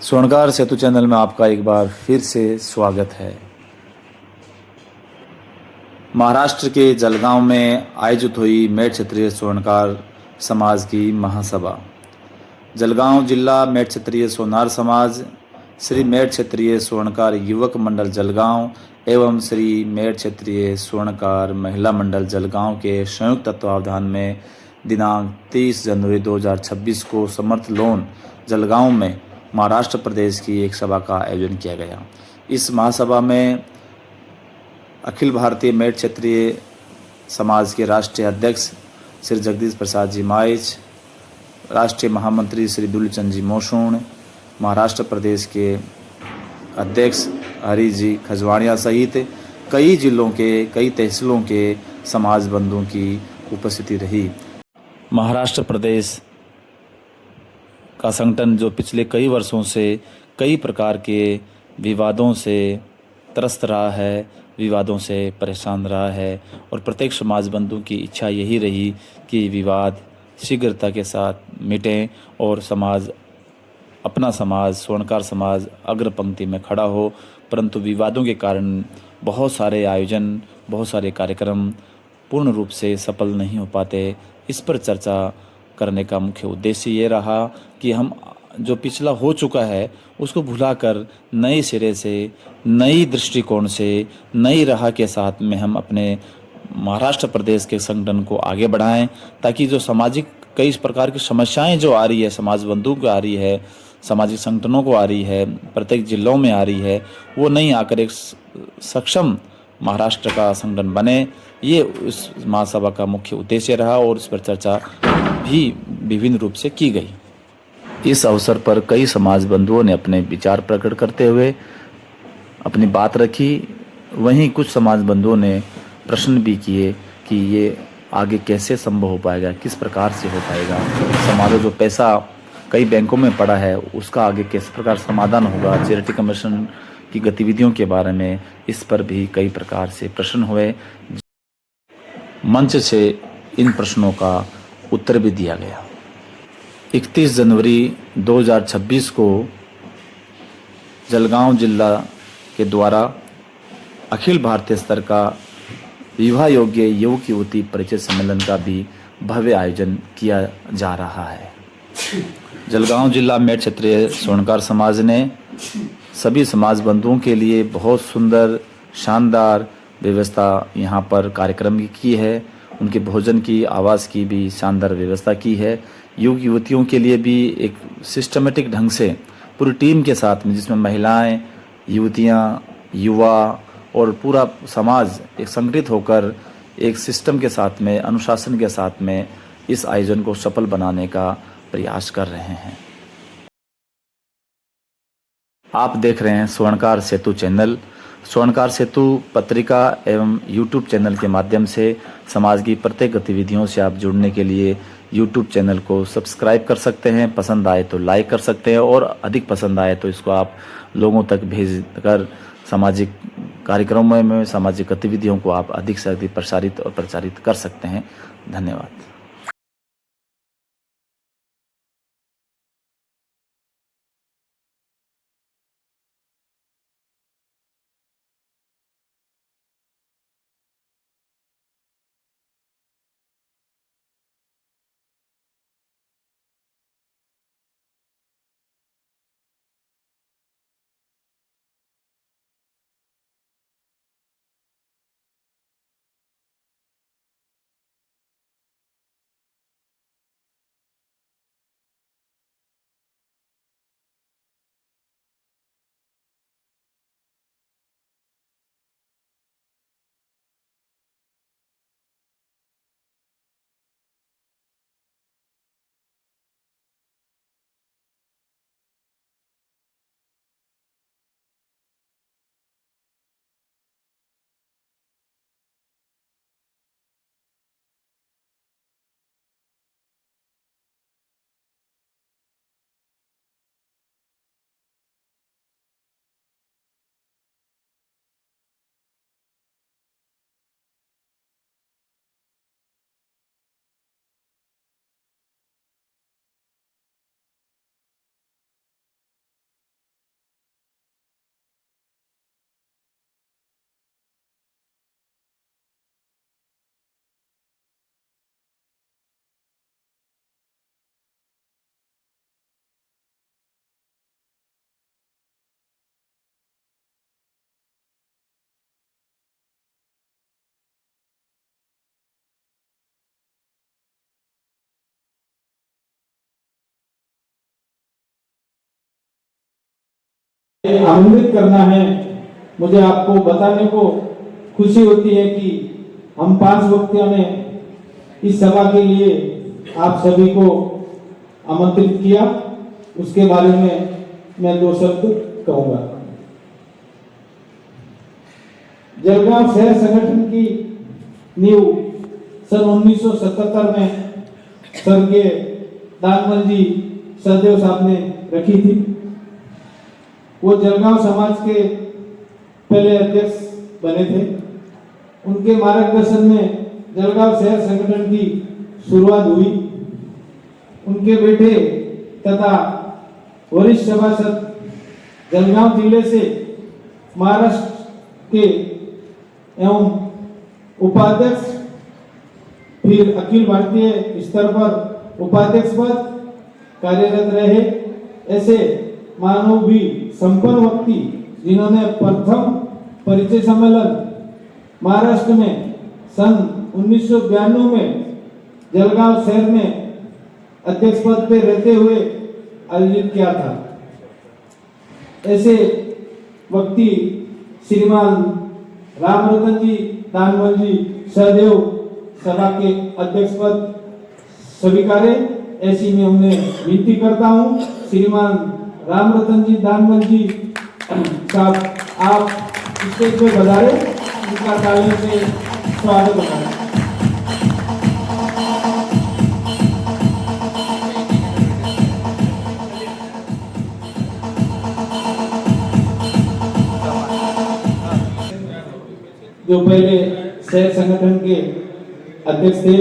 स्वर्णकार सेतु channel में आपका एक बार फिर से स्वागत है। महाराष्ट्र के जलगांव में आयोजित हुई मेट क्षेत्रीय स्वर्णकार समाज की महासभा। जलगांव जिला मेट क्षेत्रीय सोनार समाज, श्री मेट क्षेत्रीय स्वर्णकार युवक मंडल जलगांव एवं श्री मेट क्षेत्रीय स्वर्णकार महिला मंडल जलगांव के संयुक्त तत्वावधान में दिनांक 30 जनवरी 2026 को समर्थ लोन जलगांव में महाराष्ट्र प्रदेश की एक सभा का आयोजन किया गया। इस महासभा में अखिल भारतीय मेट क्षेत्रीय समाज के राष्ट्रीय अध्यक्ष श्री जगदीश प्रसाद जी माइच, राष्ट्रीय महामंत्री श्री दुलीचंद जी मोशूण, महाराष्ट्र प्रदेश के अध्यक्ष हरी जी खजवाणिया सहित कई जिलों के कई तहसीलों के समाज बंधुओं की उपस्थिति रही। महाराष्ट्र प्रदेश का संगठन जो पिछले कई वर्षों से कई प्रकार के विवादों से त्रस्त रहा है, विवादों से परेशान रहा है और प्रत्येक समाज बंधु की इच्छा यही रही कि विवाद शीघ्रता के साथ मिटें और अपना समाज स्वर्णकार समाज अग्र पंक्ति में खड़ा हो। परंतु विवादों के कारण बहुत सारे आयोजन, बहुत सारे कार्यक्रम पूर्ण रूप से सफल नहीं हो पाते। इस पर चर्चा करने का मुख्य उद्देश्य ये रहा कि हम जो पिछला हो चुका है उसको भुलाकर नए सिरे से, नई दृष्टिकोण से, नई राह के साथ में हम अपने महाराष्ट्र प्रदेश के संगठन को आगे बढ़ाएं, ताकि जो सामाजिक कई प्रकार की समस्याएं जो आ रही है, समाज बंधुओं को आ रही है, सामाजिक संगठनों को आ रही है, प्रत्येक जिलों में आ रही है, वो नहीं आकर एक सक्षम महाराष्ट्र का संगठन बने। ये इस महासभा का मुख्य उद्देश्य रहा और इस पर चर्चा भी विभिन्न रूप से की गई। इस अवसर पर कई समाज बंधुओं ने अपने विचार प्रकट करते हुए अपनी बात रखी। वहीं कुछ समाज बंधुओं ने प्रश्न भी किए कि ये आगे कैसे संभव हो पाएगा, किस प्रकार से हो पाएगा, समाज जो पैसा कई बैंकों में पड़ा है उसका आगे किस प्रकार समाधान होगा, चैरिटी कमीशन की गतिविधियों के बारे में इस पर भी कई प्रकार से प्रश्न हुए। मंच से इन प्रश्नों का उत्तर भी दिया गया। 31 जनवरी 2026 को जलगांव जिला के द्वारा अखिल भारतीय स्तर का विवाह योग्य युवक युवती परिचय सम्मेलन का भी भव्य आयोजन किया जा रहा है। जलगांव जिला मेट क्षेत्रीय स्वर्णकार समाज ने सभी समाज बंधुओं के लिए बहुत सुंदर शानदार व्यवस्था यहाँ पर कार्यक्रम की है। उनके भोजन की, आवास की भी शानदार व्यवस्था की है। युवक युवतियों के लिए भी एक सिस्टमेटिक ढंग से पूरी टीम के साथ में, जिसमें महिलाएं, युवतियां, युवा और पूरा समाज एक संगठित होकर एक सिस्टम के साथ में, अनुशासन के साथ में इस आयोजन को सफल बनाने का प्रयास कर रहे हैं। आप देख रहे हैं स्वर्णकार सेतु चैनल। स्वर्णकार सेतु पत्रिका एवं यूट्यूब चैनल के माध्यम से समाज की प्रत्येक गतिविधियों से आप जुड़ने के लिए यूट्यूब चैनल को सब्सक्राइब कर सकते हैं। पसंद आए तो लाइक कर सकते हैं और अधिक पसंद आए तो इसको आप लोगों तक भेज कर सामाजिक कार्यक्रमों में, सामाजिक गतिविधियों को आप अधिक से अधिक प्रसारित और प्रचारित कर सकते हैं। धन्यवाद। आमंत्रित करना है। मुझे आपको बताने को खुशी होती है कि हम 5 व्यक्तियों ने इस सभा के लिए आप सभी को आमंत्रित किया। उसके बारे में मैं 2 शब्द कहूंगा। जलगांव शहर संगठन की नींव सन 1977 में स्वर्गीय दानमल जी सहदेव साहब ने रखी थी। वो जलगांव समाज के पहले अध्यक्ष बने थे। उनके मार्गदर्शन में जलगांव शहर संगठन की शुरुआत हुई। उनके बेटे तथा वरिष्ठ सभासद जलगांव जिले से महाराष्ट्र के एवं उपाध्यक्ष, फिर अखिल भारतीय स्तर पर उपाध्यक्ष पद कार्यरत रहे। ऐसे मानव भी संपन्न व्यक्ति जिन्होंने प्रथम परिचय सम्मेलन महाराष्ट्र में सन 1992 में जलगांव शहर में अध्यक्ष पद पे रहते हुए आयोजित किया था। ऐसे व्यक्ति श्रीमान रामरतन जी दानमल जी सहदेव सभा के अध्यक्ष पद स्वीकारे, ऐसी मैं उन्हें विनती करता हूँ। श्रीमान रामरतन जी दानमल जी साहब, आप स्टेज पे पधारे, उनका तालियों से स्वागत करें। जो पहले शहर संगठन के अध्यक्ष थे,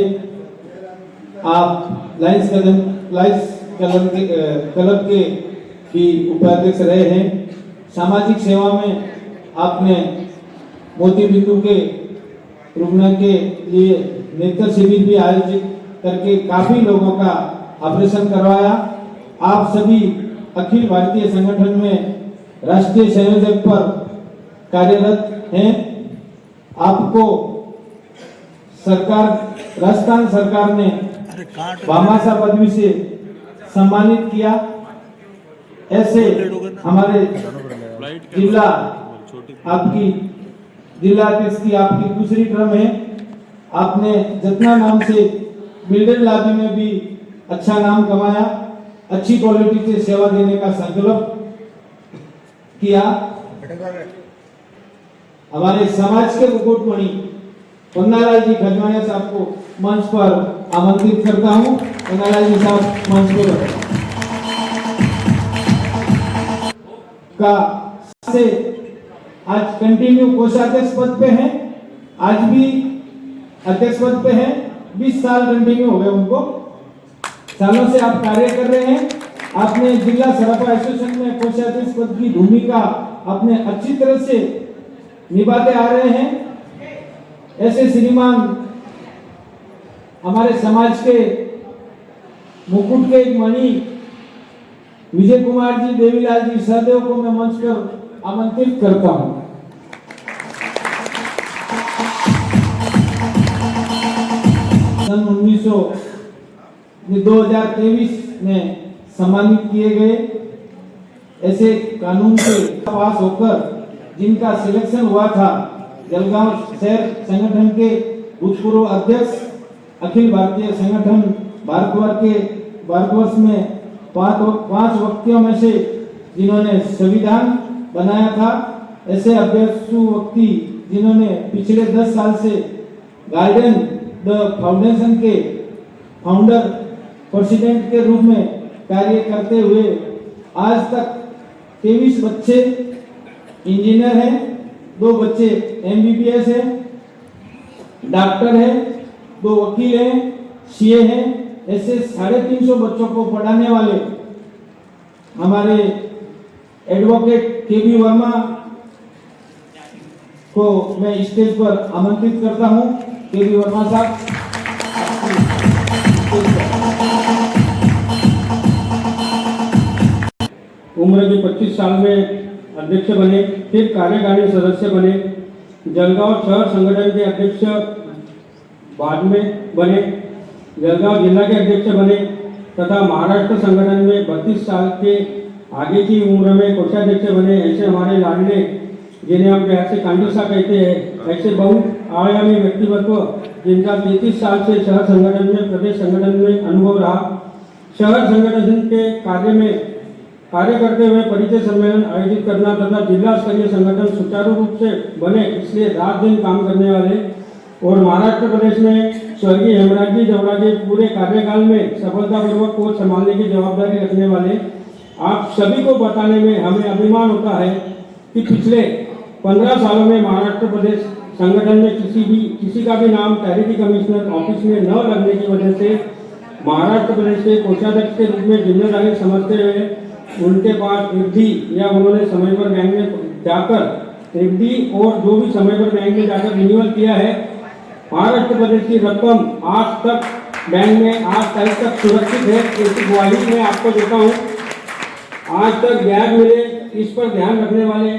आप लाइन्स क्लब के भी उपाध्यक्ष रहे हैं। सामाजिक सेवा में आपने मोती बिंदु के रुग्ण के लिए नेत्र शिविर भी आयोजित करके काफी लोगों का ऑपरेशन करवाया। आप सभी अखिल भारतीय संगठन में राष्ट्रीय संयोजक पर कार्यरत हैं। आपको सरकार, राजस्थान सरकार ने भामाशाह पदवी से सम्मानित किया। ऐसे हमारे जिला, आपकी जिला अध्यक्ष की आपकी दूसरी टर्म है। आपने जतना नाम से बिल्डर लॉबी में भी अच्छा नाम कमाया, अच्छी क्वालिटी से सेवा देने का संकल्प किया। हमारे समाज के मुकुटमणि पन्नालाल जी खजवानिया साहब को मंच पर आमंत्रित करता हूं। पन्नालाल जी साहब मंच पर का से आज कंटिन्यू कोषाध्यक्ष पद पे हैं, आज भी अध्यक्ष पद पे हैं। 20 साल कंटिन्यू हो गए उनको, सालों से आप कार्य कर रहे हैं। आपने जिला सराफा एसोसिएशन में कोषाध्यक्ष पद की भूमिका आपने अच्छी तरह से निभाते आ रहे हैं। ऐसे श्रीमान हमारे समाज के मुकुट के एक मणि विजय कुमार जी देवीलाल जी सहदेव को मैं मंच पर आमंत्रित करता हूं। सन 2023 में सम्मानित किए गए ऐसे कानून के पास होकर जिनका सिलेक्शन हुआ था, जलगांव शहर संगठन के भूतपूर्व अध्यक्ष, अखिल भारतीय संगठन भारतवर्ष में 5 व्यक्तियों में से जिन्होंने संविधान बनाया था। ऐसे अभ्यसु व्यक्ति जिन्होंने पिछले 10 साल से गार्डन द फाउंडेशन के फाउंडर प्रेसिडेंट के रूप में कार्य करते हुए आज तक 23 बच्चे इंजीनियर हैं, 2 बच्चे MBBS हैं, डॉक्टर हैं, 2 वकील हैं, CA हैं। ऐसे 350 बच्चों को पढ़ाने वाले हमारे एडवोकेट KB वर्मा को मैं स्टेज पर आमंत्रित करता हूं। KB वर्मा साहब, उम्र के 25 साल में अध्यक्ष बने, फिर कार्यकारिणी सदस्य बने, जलगांव शहर संगठन के अध्यक्ष बाद में बने, जलगांव जिला के अध्यक्ष बने तथा महाराष्ट्र संगठन में 32 साल के आगे की उम्र में कोषाध्यक्ष बने ऐसे हमारे लाडले, जिन्हें हम प्यार से कांडूसा कहते हैं, ऐसे बहुआयामी व्यक्तित्व जिनका 33 साल से शहर संगठन में, प्रदेश संगठन में अनुभव रहा। शहर संगठन के कार्य करते हुए परिचय सम्मेलन आयोजित करना तथा जिला स्तरीय संगठन सुचारू रूप से बने, इसलिए रात दिन काम करने वाले और महाराष्ट्र प्रदेश में स्वर्गीय हेमराज जी देवड़ा के पूरे कार्यकाल में सफलतापूर्वक कोच संभालने की जवाबदारी रखने वाले आप सभी को बताने में हमें अभिमान होता है कि पिछले 15 सालों में महाराष्ट्र प्रदेश संगठन में किसी का भी नाम टैरिटी कमिश्नर ऑफिस में न लगने की वजह से महाराष्ट्र प्रदेश के कोषाध्यक्ष के रूप में जिम्मेदारी समझते हुए उनके पास एफडी या उन्होंने समय पर बैंक में जाकर एफडी और जो भी समय पर बैंक में जाकर रिन्यूअल किया है, महाराष्ट्र प्रदेश की रकम आज तक बैंक में आज तारीख तक सुरक्षित है, ऐसी ग्वाही मैं आपको देता हूँ। आज तक ब्याज मिले इस पर ध्यान रखने वाले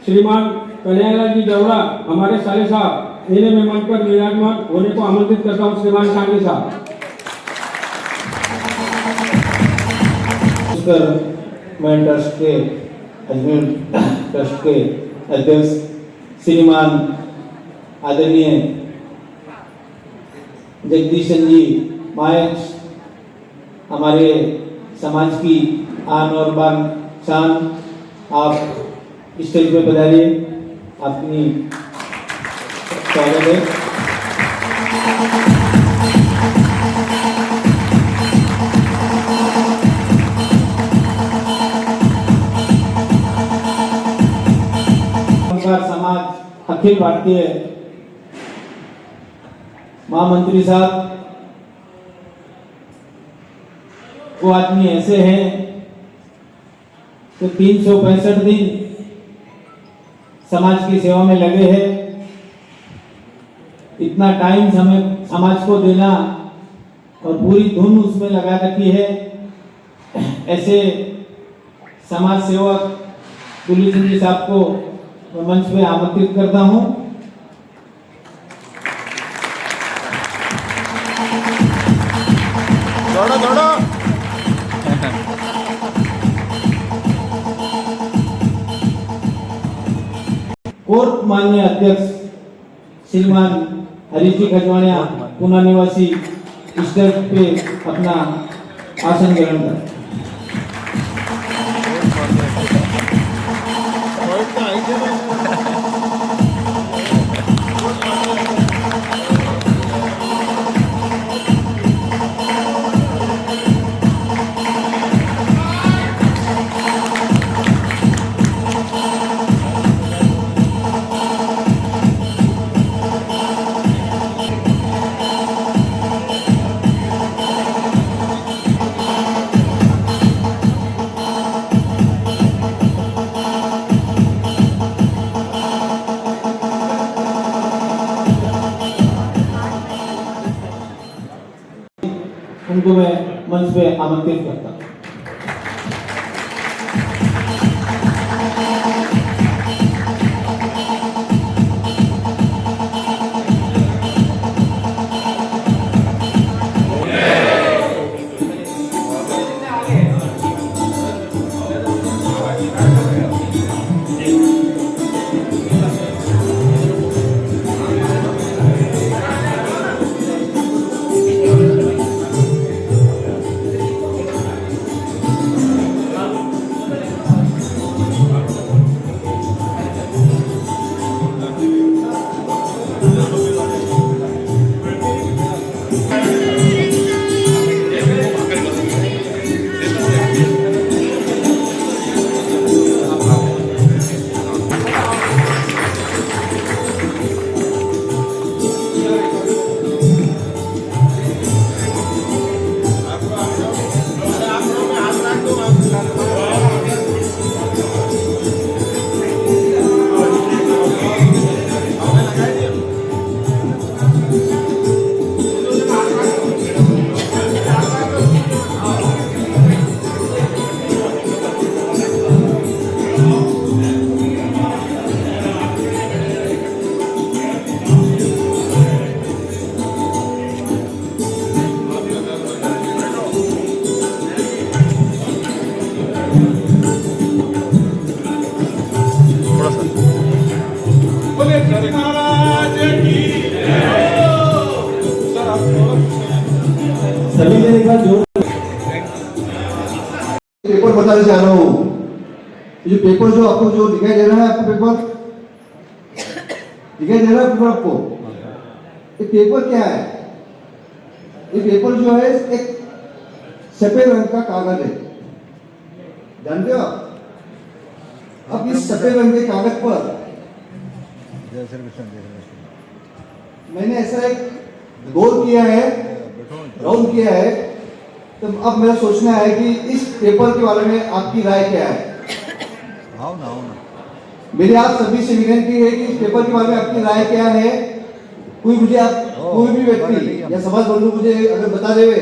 श्रीमान कन्हैयालाल जी देवड़ा हमारे साले साहब, इन्हें मैं मंच पर विराजमान होने को आमंत्रित करता हूँ। श्रीमान सांगली साहब। मैं ट्रस्ट के अजमेर ट्रस्ट के अध्यक्ष श्रीमान आदरणीय जगदीशन जी मायक, हमारे समाज की आन और बान शान, आप स्टेज पे पधारिए, अपनी स्वागत है। समाज अखिल भारतीय महामंत्री साहब वो आदमी ऐसे हैं तो 365 दिन समाज की सेवा में लगे हैं। इतना टाइम समाज को देना और पूरी धुन उसमें लगा रखी है, ऐसे समाज सेवक दुलीचंद जी साहब को मैं मंच पे आमंत्रित करता हूं। दौड़ो दौड़ो। कोर्ट माननीय अध्यक्ष श्रीमान हरीश जी खजवानिया, पुणे निवासी, स्टेज पे अपना आसन ग्रहण करें। उनको मैं मंच पे आमंत्रित करता हूं। एक बार जोर पेपर बताना चाह रहा हूँ। ये पेपर जो आपको जो दिखाई दे रहा है, आपको पेपर दिखाई दे रहा है पेपर आपको? ये पेपर क्या है? ये पेपर जो है एक सफेद रंग का कागज है, जानते हो आप? अब इस सफेद रंग के कागज पर मैंने ऐसा एक गोल किया है, राउंड किया है। तो अब मेरा सोचना है कि इस पेपर के बारे में आपकी राय क्या है? मेरी आप सभी से विनती है कि इस पेपर के बारे में आपकी राय क्या है? कोई मुझे आप कोई भी व्यक्ति या समाज बंधु मुझे अगर बता देवे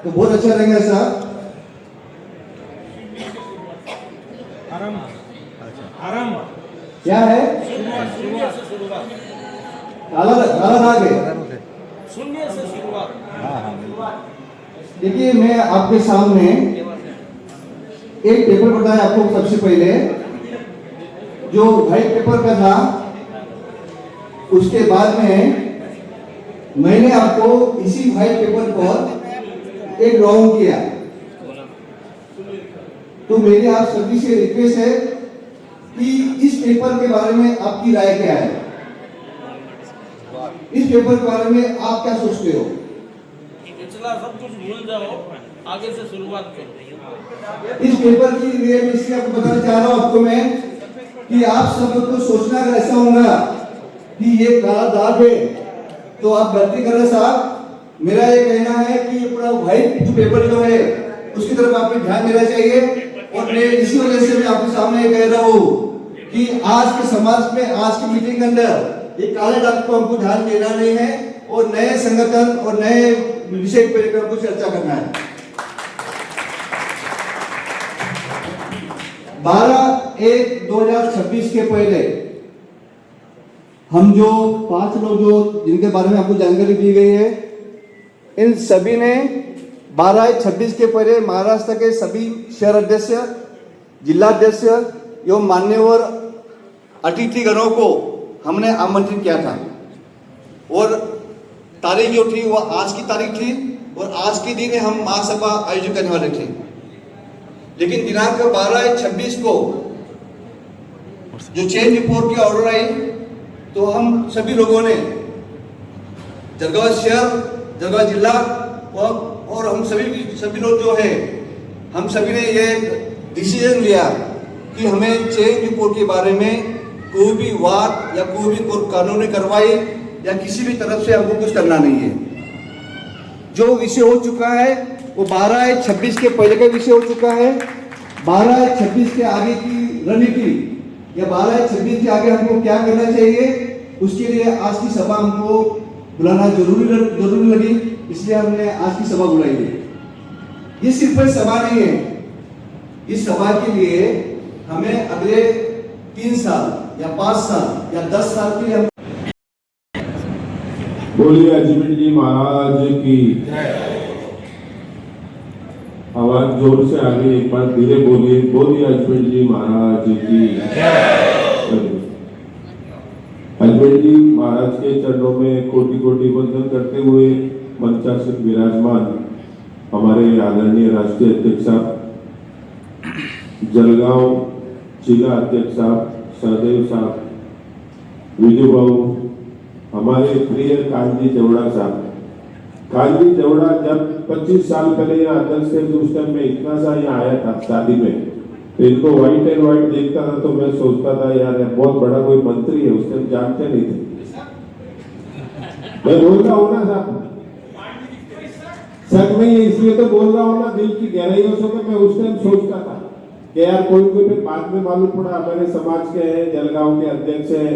तो बहुत अच्छा रहेगा साहब। क्या है? काला काला दाग है। शून्य से शुरुआत। देखिए, मैं आपके सामने एक पेपर बताया आपको। सबसे पहले जो व्हाइट पेपर का था, उसके बाद में मैंने आपको इसी व्हाइट पेपर पर एक ड्राइंग किया। तो मेरी आप सभी से रिक्वेस्ट है कि इस पेपर के बारे में आपकी राय क्या है? इस पेपर के बारे में आप क्या सोचते हो? पिछला सब कुछ भूल जाओ, आगे से शुरुआत करो। इस पेपर की लिए मैं इसलिए आपको बताना चाह रहा हूँ आपको मैं कि आप सब को सोचना अगर ऐसा होगा कि ये काला दाग है तो आप गलती कर रहे साहब। मेरा ये कहना है कि ये पूरा व्हाइट जो पेपर जो है उसकी तरफ आपको ध्यान देना चाहिए। और मैं इसी वजह से मैं आपके सामने कह रहा हूँ कि आज के समाज में, आज की मीटिंग के अंदर ये काले दाग को हमको ध्यान देना नहीं है और नए संगठन और नए विषय पर हमको चर्चा करना है। 12/1/2026 के पहले हम जो 5 लोग जो जिनके बारे में आपको जानकारी दी गई है, इन सभी ने 12/26 के पहले महाराष्ट्र के सभी शहर अध्यक्ष, जिला अध्यक्ष एवं मान्यवर अतिथिगणों को हमने आमंत्रित किया था। और तारीख जो थी वो आज की तारीख थी और आज के दिन हम महासभा आयोजित करने वाले थे। लेकिन दिनांक 12/26 को जो चेंज रिपोर्ट की ऑर्डर आई तो हम सभी लोगों ने जलगांव शहर, जलगांव जिला और हम सभी लोग जो है, हम सभी ने ये डिसीजन लिया कि हमें चेंज रिपोर्ट के बारे में कोई भी वाद या कोई भी कानूनी कार्रवाई या किसी भी तरफ से हमको कुछ करना नहीं है। जो विषय हो चुका है वो 12/26 के पहले का विषय हो चुका है। 12/26 के आगे की रणनीति या 12/26 के आगे हमको क्या करना चाहिए, उसके लिए आज की सभा हमको बुलाना जरूरी लगी, इसलिए हमने आज की सभा बुलाई है। ये सिर्फ एक सभा नहीं है, इस सभा के लिए हमें अगले 3 साल या 5 साल या 10 साल के लिए बोलिए अजमेर जी महाराज की। आवाज जोर से आगे एक बार धीरे बोलिए, बोलिए अजमेर जी महाराज की। अजमेर जी महाराज के चरणों में कोटि कोटि वंदन करते हुए मंचासन विराजमान हमारे आदरणीय राष्ट्रीय अध्यक्ष साहब, जलगांव जिला अध्यक्ष साहब, सहदेव साहब, विजू बाबू, हमारे प्रिय कांजी देवड़ा साहब। कांजी देवड़ा जब 25 साल पहले यहाँ अध्यक्ष थे तो उस टाइम में इतना सा यहाँ आया था शादी में, तो इनको व्हाइट एंड व्हाइट देखता था तो मैं सोचता था यार बहुत बड़ा कोई मंत्री है। उस टाइम जानते नहीं थे। मैं बोल रहा हूँ ना साहब, सच में ये इसलिए तो बोल रहा हूँ ना, दिल की गहराइयों से। तो मैं उस टाइम सोचता था कि यार कोई फिर बाद में मालूम पड़ा हमारे समाज के हैं, जलगांव के अध्यक्ष हैं,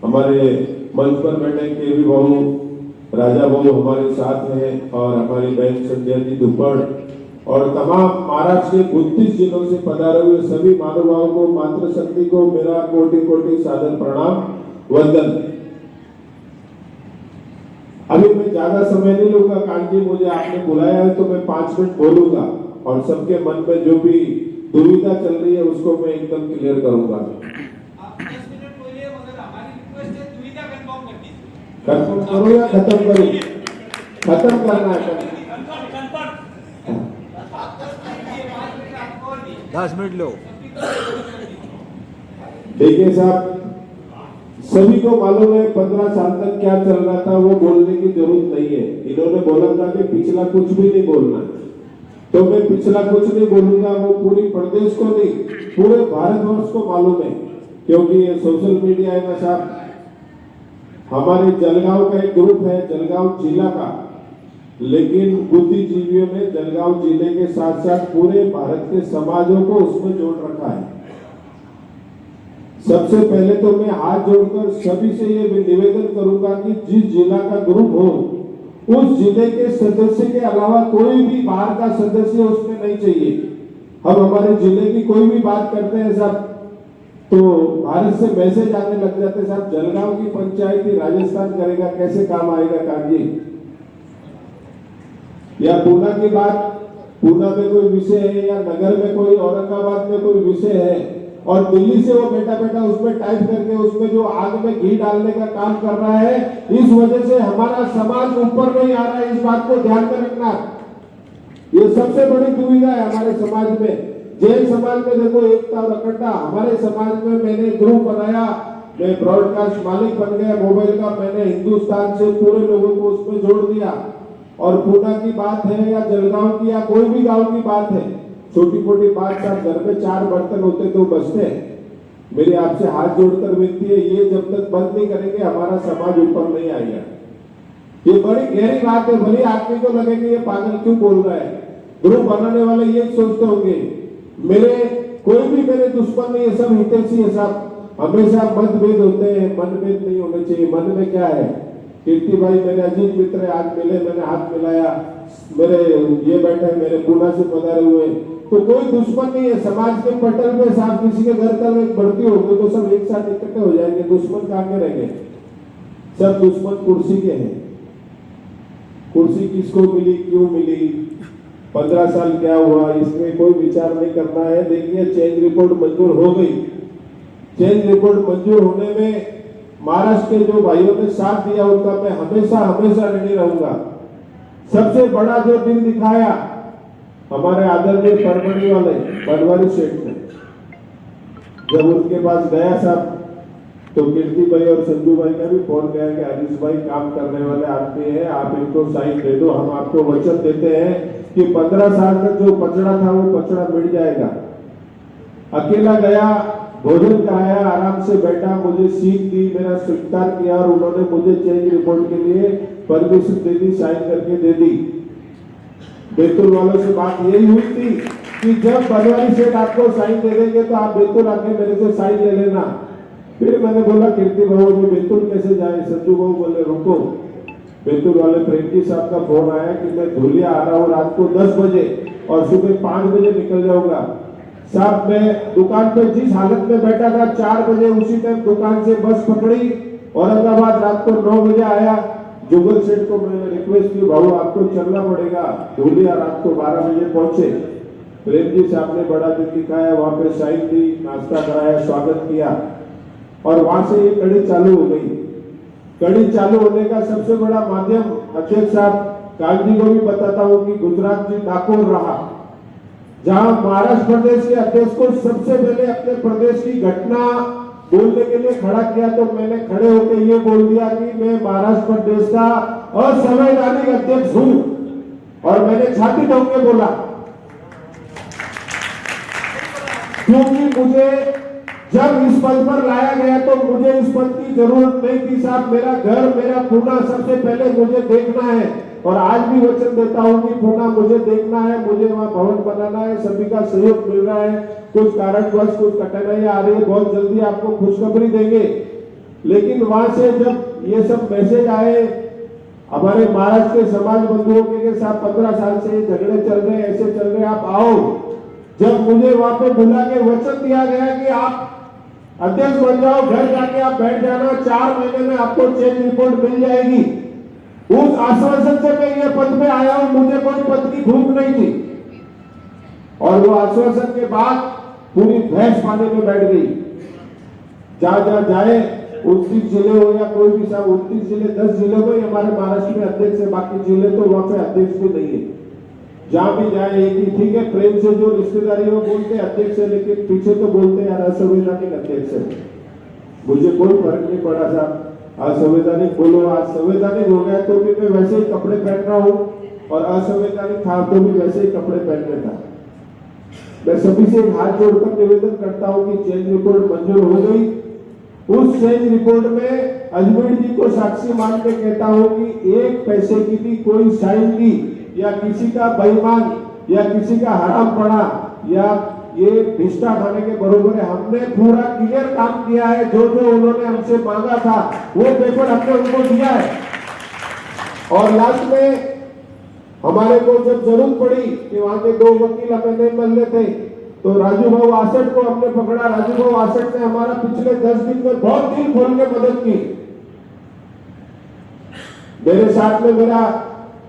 हमारे मंच पर बैठे के भी बहू राजा बहू हमारे साथ हैं, और हमारी बहन संध्या जी दुपड़ और तमाम महाराष्ट्र के 32 जिलों से पधारे हुए सभी महानुभावों को, मातृशक्ति को मेरा कोटि कोटि सादर प्रणाम वंदन। अभी मैं ज्यादा समय नहीं लूंगा, कांजी मुझे आपने बुलाया है तो मैं 5 मिनट बोलूंगा और सबके मन में जो भी दुविधा चल रही है उसको मैं एकदम क्लियर करूंगा। खत्म करो या खत्म करो? खत्म करना है। 10 मिनट लो। देखिए साहब, सभी को मालूम है 15 साल तक क्या चल रहा था, वो बोलने की जरूरत नहीं है। इन्होंने बोला था कि पिछला कुछ भी नहीं बोलना, तो मैं पिछला कुछ नहीं बोलूंगा। वो पूरी प्रदेश को नहीं, पूरे भारतवर्ष को मालूम है, क्योंकि ये सोशल मीडिया है ना साहब। हमारे जलगांव का एक ग्रुप है, जलगांव जिला का, लेकिन बुद्धिजीवियों ने जलगांव जिले के साथ साथ पूरे भारत के समाजों को उसमें जोड़ रखा है। सबसे पहले तो मैं हाथ जोड़कर सभी से ये निवेदन करूंगा कि जिस जिला का ग्रुप हो, उस जिले के सदस्य के अलावा कोई भी बाहर का सदस्य उसमें नहीं चाहिए। हम हमारे जिले की कोई भी बात करते हैं साहब, तो भारत से मैसेज आने लग जाते हैं साहब, जलगांव की पंचायत ही राजस्थान करेगा, कैसे काम आएगा काजी। या पूना की बात, पूना में कोई विषय है, या नगर में कोई, औरंगाबाद में कोई विषय है, और दिल्ली से वो बेटा उसमें टाइप करके उसमें जो आग में घी डालने का काम कर रहा है, इस वजह से हमारा समाज ऊपर नहीं आ रहा है। इस बात को ध्यान में रखना, ये सबसे बड़ी दुविधा है हमारे समाज में। जैन समाज में देखो एकता और अखंडता, हमारे समाज में मैंने ग्रुप बनाया, मैं ब्रॉडकास्ट मालिक बन गया मोबाइल का, मैंने हिंदुस्तान से पूरे लोगों को उसमें जोड़ दिया। और पूना की बात है या जलगांव की या कोई भी गांव की बात है, छोटी मोटी बात साहब, घर में 4 बर्तन होते तो बचते हैं। मेरी आपसे हाथ जोड़कर विनती है, ये जब तक बंद नहीं करेंगे हमारा समाज ऊपर नहीं आएगा। ये बड़ी गहरी बात है। भले आदमी को लगे कि ये पागल क्यों बोल रहा है, ग्रुप बनाने वाले ये सोचते होंगे मेरे कोई भी मेरे दुश्मन नहीं है, सब हितैषी है साहब। हमेशा मतभेद होते हैं, मनभेद नहीं होने चाहिए। मन में क्या है, कीर्ति भाई मेरे अजीत मित्र है, आज मिले, मैंने हाथ मिलाया, मेरे ये बैठे मेरे पूना से पधारे हुए, तो कोई दुश्मन नहीं है। समाज के पटल में साहब किसी के घर का एक बढ़ती होगी तो सब एक साथ इकट्ठे हो जाएंगे, दुश्मन कहाँ के रहेंगे, सब दुश्मन कुर्सी के हैं। कुर्सी किसको मिली, क्यों मिली, 15 साल क्या हुआ, इसमें कोई विचार नहीं करना है। देखिए चेंज रिपोर्ट मंजूर हो गई, चेंज रिपोर्ट मंजूर होने में महाराष्ट्र के जो भाइयों ने साथ दिया उनका मैं हमेशा रेडी रहूंगा। सबसे बड़ा जो दिल दिखाया हमारे आदरणीय परमणी वाले बनवारी सेठ ने, जब उनके पास गया साहब, तो कीर्ति भाई और संजू भाई का भी फोन गया कि हरीश भाई काम करने वाले आदमी है, आप इनको साइन दे दो, हम आपको वचन देते हैं कि 15 साल तक जो पचड़ा था वो पचड़ा मिट जाएगा। अकेला गया, भोजन कराया, आराम से बैठा, मुझे सीख दी, मेरा स्वीकार किया, और उन्होंने मुझे चेंज रिपोर्ट के लिए परमिशन दे दी, साइन करके दे दी। बैतूल वालों से बात यही हुई थी कि जब बनवारी सेठ आपको साइन दे देंगे तो आप बैतूल आके मेरे से साइन ले लेना। फिर मैंने बोला कीर्ति बाबू जी बैतूल कैसे जाए, संजू बाबू बोले रुको, बैतूल वाले प्रेम जी साहब का फोन आया कि मैं धुलिया आ रहा हूँ रात को 10 बजे और सुबह 5 बजे निकल जाऊंगा। साहब मैं दुकान पे जिस हालत में बैठा था 4 बजे उसी टाइम दुकान से बस पकड़ी, औरंगाबाद रात को 9 बजे आया। जुगल सेठ को मैंने रिक्वेस्ट की, भाऊ आपको चलना पड़ेगा, धुलिया रात को 12 बजे पहुंचे। प्रेम जी साहब ने बड़ा दिल दिखाया, वहां पे साइन दी, नाश्ता कराया, स्वागत किया, और वहां से ये कड़ी चालू हो गई। कड़ी चालू होने का सबसे बड़ा माध्यम अध्यक्ष साहब कागजी को भी बताता हूँ कि गुजरात जी डाकोर रहा, जहां महाराष्ट्र प्रदेश के अध्यक्ष को सबसे पहले अपने प्रदेश की घटना बोलने के लिए खड़ा किया, तो मैंने खड़े होकर ये बोल दिया कि मैं महाराष्ट्र प्रदेश का असंवैधानिक अध्यक्ष हूं, और मैंने छाती ठोक के बोला, क्योंकि मुझे जब इस पद पर लाया गया तो मुझे इस पद की जरूरत नहीं थी साहब। मेरा घर, मेरा पूना सबसे पहले मुझे देखना है, और आज भी वचन देता हूं कि पूना मुझे देखना है, मुझे वहां भवन बनाना है, सभी का सहयोग मिल रहा है। कुछ कारणवश कुछ कठिनाइयां आ रही है, बहुत जल्दी आपको खुशखबरी देंगे। लेकिन वहां से जब ये सब मैसेज आए हमारे महाराष्ट्र के समाज बंधुओं के साथ, 15 साल से ये झगड़े चल रहे हैं, ऐसे चल रहे हैं, आप आओ। जब मुझे वहां पे बुला के वचन दिया गया कि आप अध्यक्ष बन जाओ, घर जाके आप बैठ जाना, 4 महीने में आपको चेंज रिपोर्ट मिल जाएगी, उस आश्वासन से मैं ये पद पे आया हूं। मुझे कोई पद की भूख नहीं थी, और वो आश्वासन के बाद पूरी भैंस पानी में बैठ गई। जहां जाए 29 जिले हो या कोई भी साहब, 29 जिले 10 जिले में हमारे महाराष्ट्र में अध्यक्ष है, बाकी जिले तो वहां पे अध्यक्ष भी नहीं है। जहाँ भी जाए एक ही, ठीक है, प्रेम से जो रिश्तेदारी वो बोलते अध्यक्ष है, लेकिन पीछे तो बोलते यार असंवैधानिक अध्यक्ष है। मुझे कोई फर्क नहीं पड़ा साहब, असंवैधानिक बोलो, आज संवैधानिक हो गया तो भी मैं वैसे ही कपड़े पहन रहा हूँ, और असंवैधानिक था तो भी वैसे ही कपड़े पहनने था। मैं सभी से हाथ जोड़कर निवेदन करता हूँ कि चेंज रिपोर्ट मंजूर हो गई। उस चेंज रिपोर्ट में अजमेर जी को साक्षी मान के कहता हूँ कि एक पैसे की भी कोई साइन की या किसी का बेईमान या किसी का हराम पड़ा या ये भिष्टा खाने के बरोबर है। हमने पूरा क्लियर काम किया है, जो जो उन्होंने हमसे मांगा था वो पेपर हमने उनको दिया है। और लास्ट में हमारे को जब जरूरत पड़ी कि वहां के 2 वकील हमें नहीं मिल रहे थे, तो राजू भाऊ आसठ को हमने पकड़ा। राजू भाऊ आसठ ने हमारा पिछले 10 दिन में बहुत दिल खोल के मदद की। मेरे साथ में मेरा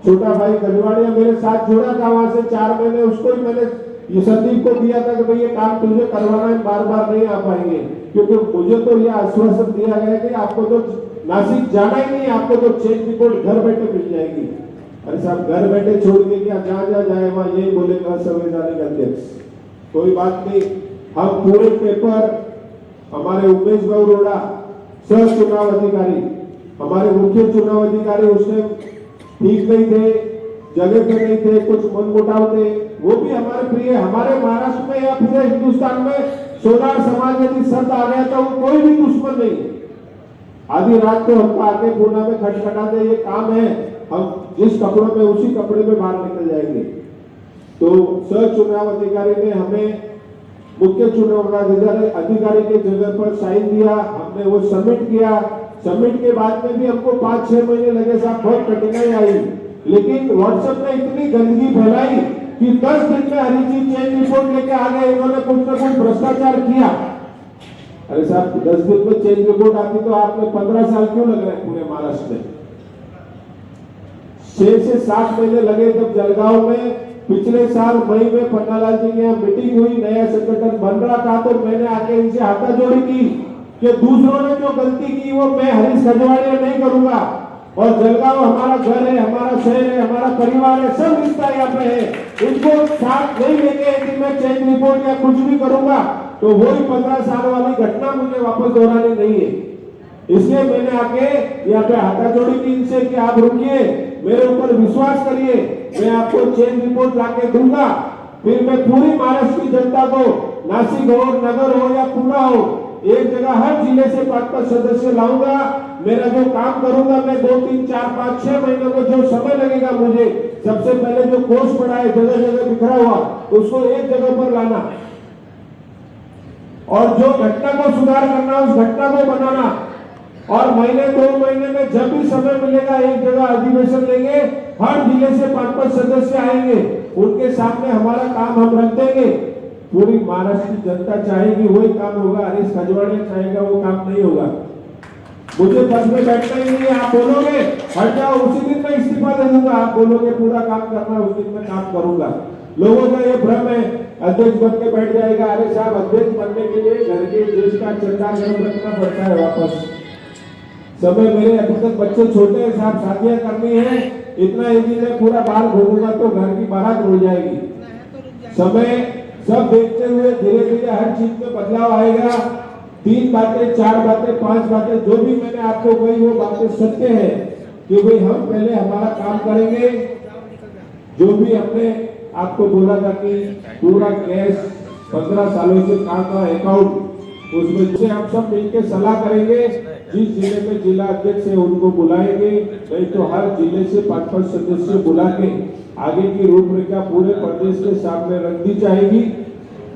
छोटा भाई गजवाड़िया मेरे साथ जुड़ा था, वहां से 4 महीने उसको ही मैंने ये संदीप को दिया था कि भाई ये काम तुझे करवाना है, बार बार नहीं आ पाएंगे, क्योंकि मुझे तो ये आश्वासन दिया गया कि आपको तो नासिक जाना ही नहीं, आपको तो चेंज रिपोर्ट घर बैठे मिल जाएगी। अरे साहब, घर बैठे छोड़ के क्या जहाँ जाए वहां यही बोलेगा असंवैधानिक अध्यक्ष। कोई बात नहीं, हम पूरे पेपर हमारे उमेश भाऊ रोड़ा सह चुनाव अधिकारी, हमारे मुख्य चुनाव अधिकारी उसने ठीक नहीं थे, जगह पे नहीं थे, कुछ मनमुटाव थे, वो भी हमारे प्रिय। हमारे महाराष्ट्र में या पूरे हिंदुस्तान में सोनार समाज यदि शब्द आ गया तो वो कोई भी दुश्मन नहीं। आधी रात को हमको आके पूना में खटखटा दे, ये काम है, हम जिस कपड़ों में उसी कपड़े में बाहर निकल जाएंगे। तो सह चुनाव अधिकारी ने हमें मुख्य चुनाव अधिकारी के जगह पर साइन दिया, हमने वो सबमिट किया। सबमिट के बाद में भी हमको 5-6 महीने लगे साहब, बहुत कठिनाई आई, लेकिन व्हाट्सएप ने इतनी गंदगी फैलाई कि 10 दिन में हरी जी चेंज रिपोर्ट लेके आ गए। इन्होंने कुछ न कुछ भ्रष्टाचार किया। अरे साहब, 10 दिन में चेंज रिपोर्ट आती तो आपने 15 साल क्यों लग रहे हैं पूरे महाराष्ट्र में? 6 से 7 महीने लगे। जब जलगांव में पिछले साल मई में पन्नालाल जी के यहाँ मीटिंग हुई, नया संगठन बन रहा था, तो मैंने आके इनसे हाथाजोड़ी की कि दूसरों ने जो गलती की वो मैं हरीश खजवाड़िया नहीं करूंगा, और जलगांव हमारा घर है, हमारा शहर है, हमारा परिवार है, सब रिश्ता यहाँ पे है। इनको साथ नहीं लेके यदि मैं चेंज रिपोर्ट या कुछ भी करूंगा तो वही 15 साल वाली घटना मुझे वापस दोहरानी नहीं है। इसलिए मैंने आके यहाँ पे हाथाजोड़ी की इनसे कि आप रुकिए, मेरे ऊपर विश्वास करिए, मैं आपको चेंज रिपोर्ट लाके दूंगा। फिर मैं पूरी महाराष्ट्र की जनता को, नासिक हो, नगर हो या पूना हो, एक जगह हर जिले से 5-5 सदस्य लाऊंगा। मेरा जो काम करूंगा मैं 2, 3, 4, 5, 6 महीनों को जो समय लगेगा मुझे, सबसे पहले जो कोष पड़ा है जगह जगह बिखरा हुआ, उसको एक जगह पर लाना, और जो घटना को सुधार करना उस घटना को बनाना, और महीने 2 महीने में जब भी समय मिलेगा एक जगह अधिवेशन लेंगे, हर जिले से 5-5 सदस्य आएंगे, उनके सामने हमारा काम हम रख देंगे। पूरी महाराष्ट्र की जनता चाहेगी वही काम होगा, हरीश खजवाड़िया चाहेगा वो काम नहीं होगा। मुझे बस में बैठना ही नहीं है, आप बोलोगे हट जाओ, उसी दिन मैं इस्तीफा दे दूंगा। आप बोलोगे पूरा काम करना, उस दिन मैं काम करूंगा। लोगों का ये भ्रम है अध्यक्ष बन के बैठ जाएगा। अरे साहब, अध्यक्ष बनने के लिए घर के देश का चंदा गर्म रखना पड़ता है वापस। समय मेरे अभी तक बच्चे छोटे हैं साहब, शादियां करनी है, इतना यदि मैं पूरा बाहर घूमूंगा तो घर की बारात उड़ जाएगी। समय सब देखते हुए धीरे धीरे हर चीज में बदलाव आएगा। 3 बातें, 4 बातें, 5 बातें जो भी मैंने आपको कही वो बातें सत्य है कि भाई हम पहले हमारा काम करेंगे। जो भी हमने आपको बोला था कि पूरा कैश 15 सालों से काम का अकाउंट, उसमें से हम सब मिलकर सलाह करेंगे। जिस जिले में जिला अध्यक्ष है उनको बुलाएंगे, नहीं तो हर जिले से 5-5 सदस्य बुला के आगे की रूपरेखा पूरे प्रदेश के सामने रख दी जाएगी।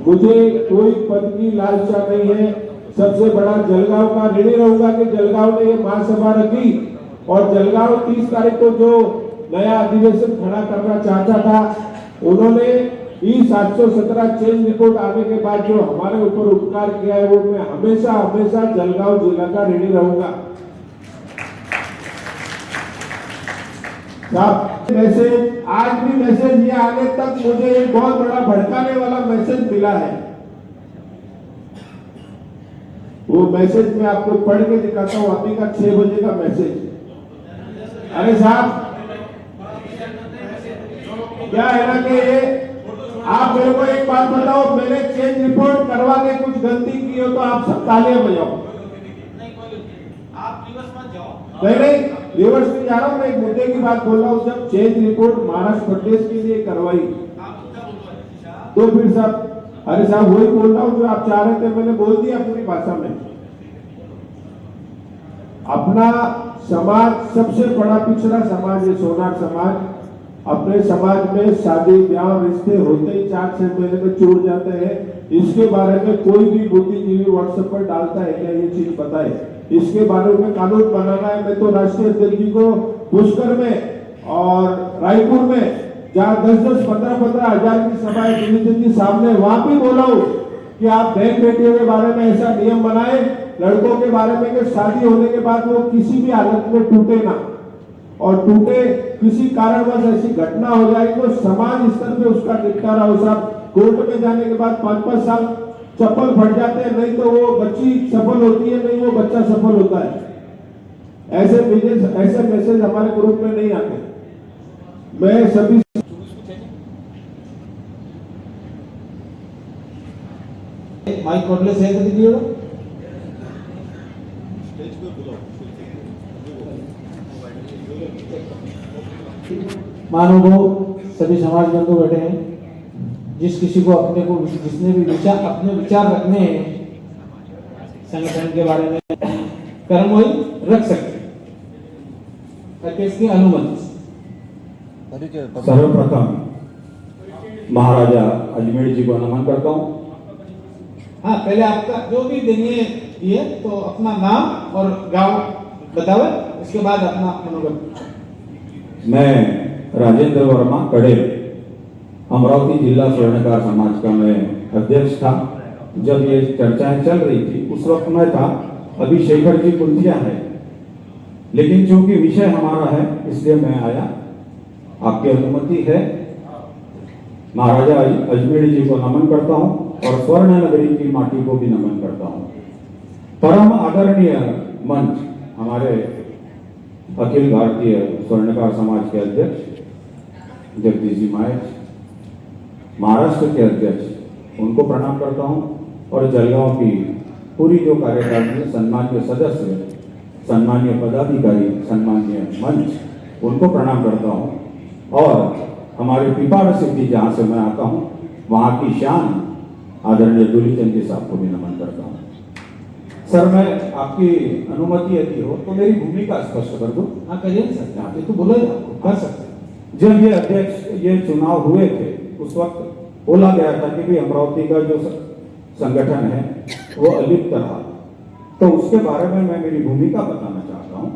मुझे कोई पद की लालसा नहीं है। सबसे बड़ा जलगांव का ऋणी रहूंगा कि जलगांव ने ये महासभा रखी, और जलगांव 30 तारीख को जो नया अधिवेशन खड़ा करना चाहता था, उन्होंने E-717 चेंज रिपोर्ट आने के बाद जो हमारे ऊपर उपकार किया है, वो मैं हमेशा हमेशा जलगांव जिला का ऋणी रहूंगा। मैसेज आज भी मैसेज ये आने तक मुझे एक बहुत बड़ा भड़काने वाला मैसेज मिला है। वो मैसेज मैं आपको पढ़ के दिखाता हूँ, अभी का 6 बजे का मैसेज। अरे साहब, क्या है ना कि ये आप मेरे को एक बात बताओ, मैंने चेंज रिपोर्ट करवा के कुछ गलती की हो तो आप सब तालियां बजाओ। आप रिवर्स मत जाओ। नहीं रिवर्स में जा रहा हूँ, मैं एक मुद्दे की बात बोल रहा हूँ। जब चेंज रिपोर्ट महाराष्ट्र प्रदेश के लिए करवाई तो फिर साहब, अरे साहब वही बोल रहा हूँ जो आप चाह रहे थे, मैंने बोल दिया पूरी भाषा में। अपना समाज सबसे बड़ा पिछड़ा समाज है सोनार समाज। अपने समाज में शादी ब्याह रिश्ते होते ही 4-6 महीने में छूट जाते हैं। इसके बारे में कोई भी बुद्धिजीवी व्हाट्सएप पर डालता है क्या? ये चीज पता है? इसके बारे में कानून बनाना है। मैं तो राष्ट्रीय अध्यक्ष जी को पुष्कर में और रायपुर में जहाँ 10-10, 15-15 हजार की सभाएं दिल्ली सामने, वहां भी बोला हूँ कि आप बहन बेटियों के बारे में ऐसा नियम बनाए, लड़कों के बारे में कि शादी होने के बाद वो किसी भी हालत में टूटे ना, और टूटे किसी कारणवश ऐसी घटना हो जाए तो समाज स्तर पे उसका निपटारा हो। साहब कोर्ट में जाने के बाद 5-5 साल चप्पल फट जाते हैं, नहीं तो वो बच्ची सफल होती है, नहीं वो बच्चा सफल होता है। ऐसे मैसेज हमारे ग्रुप में नहीं आते। मैं सभी माइक कोडले से दीजिएगा। मानो सभी समाज बंधु बैठे हैं, जिस किसी को जिसने भी अपने विचार रखने हैं संगठन के बारे में, कर्म वही रख सकते हैं इसकी अनुमति। सर्वप्रथम महाराजा अजमेर जी को नमन करता हूँ। हाँ, पहले आपका जो भी देंगे ये तो अपना नाम और गांव बतावे, इसके बाद अपना मनोबल। मैं राजेंद्र वर्मा कड़ेल, अमरावती जिला स्वर्णकार समाज का मैं अध्यक्ष था। जब ये चर्चाएं चल रही थी उस वक्त मैं था, अभी शेखर जी कुंतिया है, लेकिन चूंकि विषय हमारा है इसलिए मैं आया। आपकी अनुमति है। महाराजा अजमेर जी को नमन करता हूँ और स्वर्ण नगरी की माटी को भी नमन करता हूँ। परम आदरणीय मंच हमारे अखिल भारतीय स्वर्णकार समाज के अध्यक्ष जगदीश जी मायच, महाराष्ट्र के अध्यक्ष, उनको प्रणाम करता हूँ और जलगांव की पूरी जो कार्यकारिणी, सन्मान्य सदस्य, सन्मान्य पदाधिकारी, सन्मान्य मंच, उनको प्रणाम करता हूँ। और हमारे पिपाड़ सिद्धि जहाँ से मैं आता हूँ वहाँ की शान आदरणीय दूलीचंद जी साहब को भी नमन करता हूँ। सर, मैं आपकी अनुमति यदि हो तो मेरी भूमिका स्पष्ट कर दूं। हाँ करिए सर, आप तो बोलो आपको कर सकते हैं। जब ये अध्यक्ष ये चुनाव हुए थे उस वक्त बोला गया था कि भी अमरावती का जो संगठन है वो अलिप्त रहा, तो उसके बारे में मैं मेरी भूमिका बताना चाहता हूँ,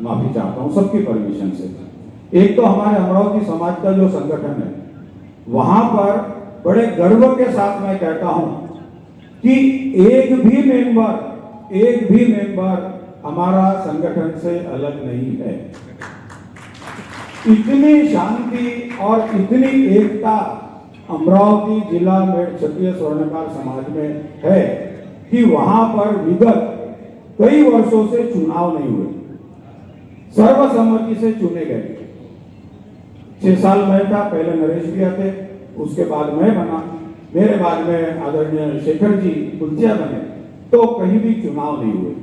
माफी चाहता हूँ सबकी परमिशन से। एक तो हमारे अमरावती समाज का जो संगठन है वहां पर बड़े गर्व के साथ मैं कहता हूं कि एक भी मेंबर हमारा संगठन से अलग नहीं है। इतनी शांति और इतनी एकता अमरावती जिला में क्षत्रिय स्वर्णकार समाज में है कि वहां पर विगत कई वर्षों से चुनाव नहीं हुए, सर्वसम्मति से चुने गए। 6 साल मैं था, पहले नरेश भी आते, उसके बाद मैं बना, मेरे बाद में आदरणीय शेखर जी कुंतिया बने, तो कहीं भी चुनाव नहीं हुए।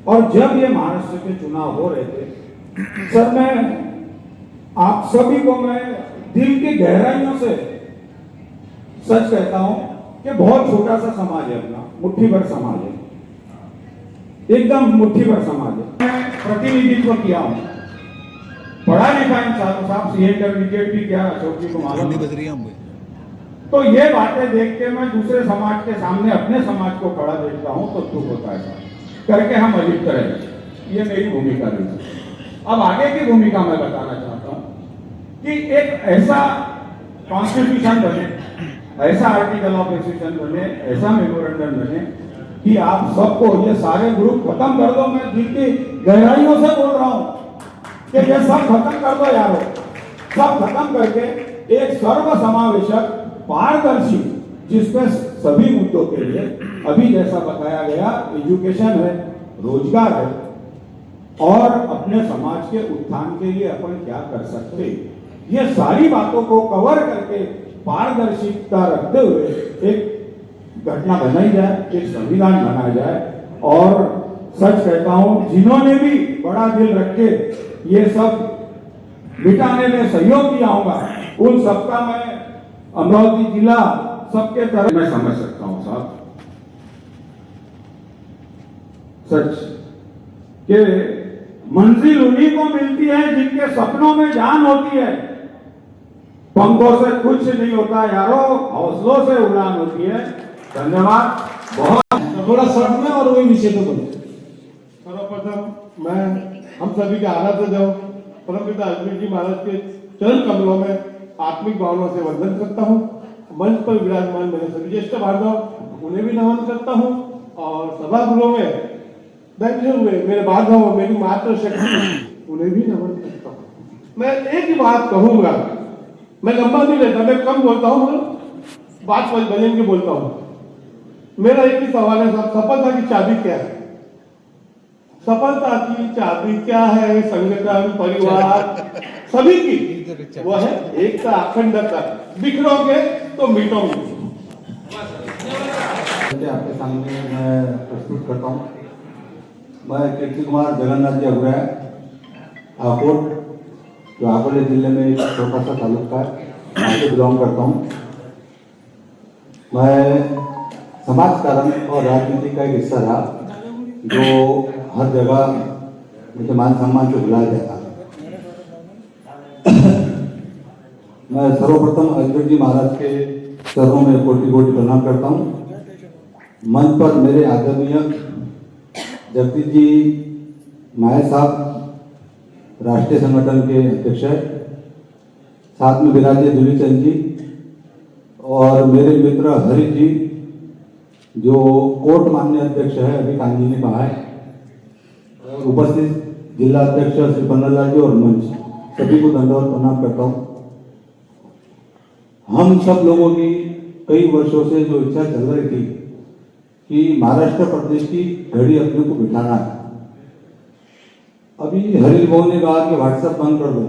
और जब ये महाराष्ट्र के चुनाव हो रहे थे, सर मैं आप सभी को मैं दिल की गहराइयों से सच कहता हूं कि बहुत छोटा सा समाज है अपना, मुट्ठी भर समाज है, एकदम मुट्ठी भर समाज है। मैं प्रतिनिधित्व किया हूं, पढ़ा लिखा इंसान साहब, सीए इंटरमीडिएट भी किया, अशोक जी को मालूम। तो ये बातें देख के मैं दूसरे समाज के सामने अपने समाज को खड़ा देखता हूं तो दुख होता है करके हम अलिप्त रहे। ये मेरी भूमिका रही। अब आगे की भूमिका मैं बताना चाहता हूं कि एक ऐसा कॉन्स्टिट्यूशन बने, ऐसा आर्टिकल ऑफ एसोसिएशन बने, ऐसा मेमोरेंडम बने कि आप सबको, ये सारे ग्रुप खत्म कर दो, मैं दिल की गहराइयों से बोल रहा हूं कि ये सब खत्म कर दो यारो, सब खत्म करके एक सर्व समावेशक, पारदर्शी, जिसमें सभी मुद्दों के लिए अभी जैसा बताया गया एजुकेशन है, रोजगार है और अपने समाज के उत्थान के लिए अपन क्या कर सकते, ये सारी बातों को कवर करके पारदर्शिता रखते हुए एक घटना बनाई जाए, एक संविधान बनाया जाए। और सच कहता हूं, जिन्होंने भी बड़ा दिल रख के ये सब मिटाने में सहयोग किया होगा, उन सबका मैं अमरावती जिला सबके तरफ मैं समझ सकता हूं साहब। सच के मंजिल उन्हीं को मिलती है जिनके सपनों में जान होती है। पंखों से कुछ नहीं होता यारो, हौसलों से उड़ान होती है। धन्यवाद। बहुत थोड़ा शॉर्ट में और वही विषय पे बोलो। सर्वप्रथम मैं हम सभी के आराध्य देव परमपिता अजमेर जी महाराज के चरण कमलों में आत्मिक भावनाओं से वंदन करता हूँ। मंच पर विराजमान मेरे सभी ज्येष्ठ बांधव, उन्हें भी नमन करता हूँ। और सभागृह में बैठे हुए मेरे बांधव, मेरी मातृशक्ति, उन्हें भी नमन करता हूँ। मैं एक ही बात कहूंगा, मैं लंबा नहीं लेता, मैं कम बोलता हूँ, बात बजन के बोलता हूँ। मेरा एक ही सवाल है साहब, सफलता की चाबी क्या है? सफलता की चाबी क्या है? संगठन, परिवार सभी की वो है एकता, अखंडता। बिखरोगे तो मिटोगे। आपके सामने मैं प्रस्तुत करता हूँ। मैं कीर्ति कुमार जगन्नाथ जी अग्रह, आकोट, जो आकोले जिले में एक छोटा सा तालुका है, वहाँ से बिलोंग करता हूँ। मैं समाज कारण और राजनीति का एक हिस्सा रहा, जो हर जगह मुझे मान सम्मान से बुलाया जाता है। मैं सर्वप्रथम अजमेर जी महाराज के चरणों में कोटि कोटि प्रणाम करता हूँ। मंच पर मेरे आदरणीय जगदीश जी माया साहब राष्ट्रीय संगठन के अध्यक्ष है, साथ में विराजे दुलीचंद जी और मेरे मित्र हरि जी जो कोर्ट माननीय अध्यक्ष है, अभी कांजी ने कहा है, और उपस्थित जिला अध्यक्ष श्री पन्नालाल जी और मंच सभी को दंडवत प्रणाम करता हूँ। हम सब लोगों की कई वर्षों से जो इच्छा चल रही थी कि महाराष्ट्र प्रदेश की घड़ी अपने को बिठाना है। अभी हरीश भाऊ ने कहा कि व्हाट्सएप बंद कर दो।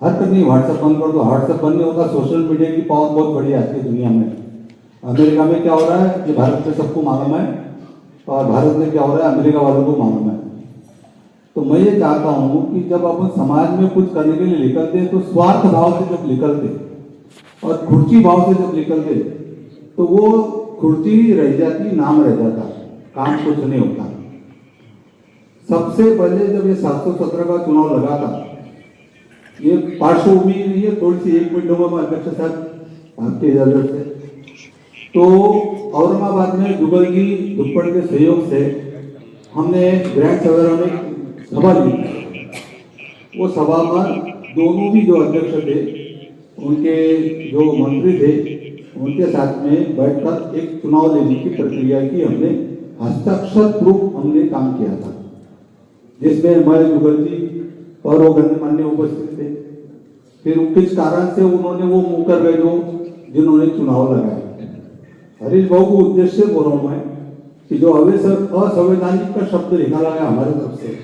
हर कभी व्हाट्सएप बंद कर दो, व्हाट्सएप बंद नहीं होगा। सोशल मीडिया की पावर बहुत बड़ी है आज की दुनिया में। अमेरिका में क्या हो रहा है ये भारत में सबको मालूम है, और भारत में क्या हो रहा है अमेरिका वालों को मालूम है। तो मैं ये चाहता हूँ कि जब अपन समाज में कुछ करने के लिए निकलते हैं तो स्वार्थ भाव से जब निकलते और खुर्ची भाव से जब निकलते तो वो खुर्ची रह जाती, नाम रह जाता, काम कुछ नहीं होता। सबसे पहले जब ये 717 का चुनाव लगा था, ये पार्श्वभूमि नहीं है, थोड़ी सी एक मिनट में अध्यक्ष साहब आपके इजाजत से, तो औरंगाबाद में जुगल जी दुप्पड़ के सहयोग से हमने ग्रैंड सवेरा में सभा ली। वो सभा में दोनों भी जो अध्यक्ष थे, उनके जो मंत्री थे, उनके साथ में बैठकर एक चुनाव लेने की प्रक्रिया की हमने हस्ताक्षर प्रूफ हमने काम किया था, जिसमें मैं जुगल जी और वो गणमान्य उपस्थित थे। फिर किस कारण से उन्होंने वो मुंह कर गए जो जिन्होंने चुनाव लगाया। हरीश भाऊ को उद्देश्य बोल रहा हूं मैं कि जो असंवैधानिक का शब्द निकाला गया हमारे तरफ से,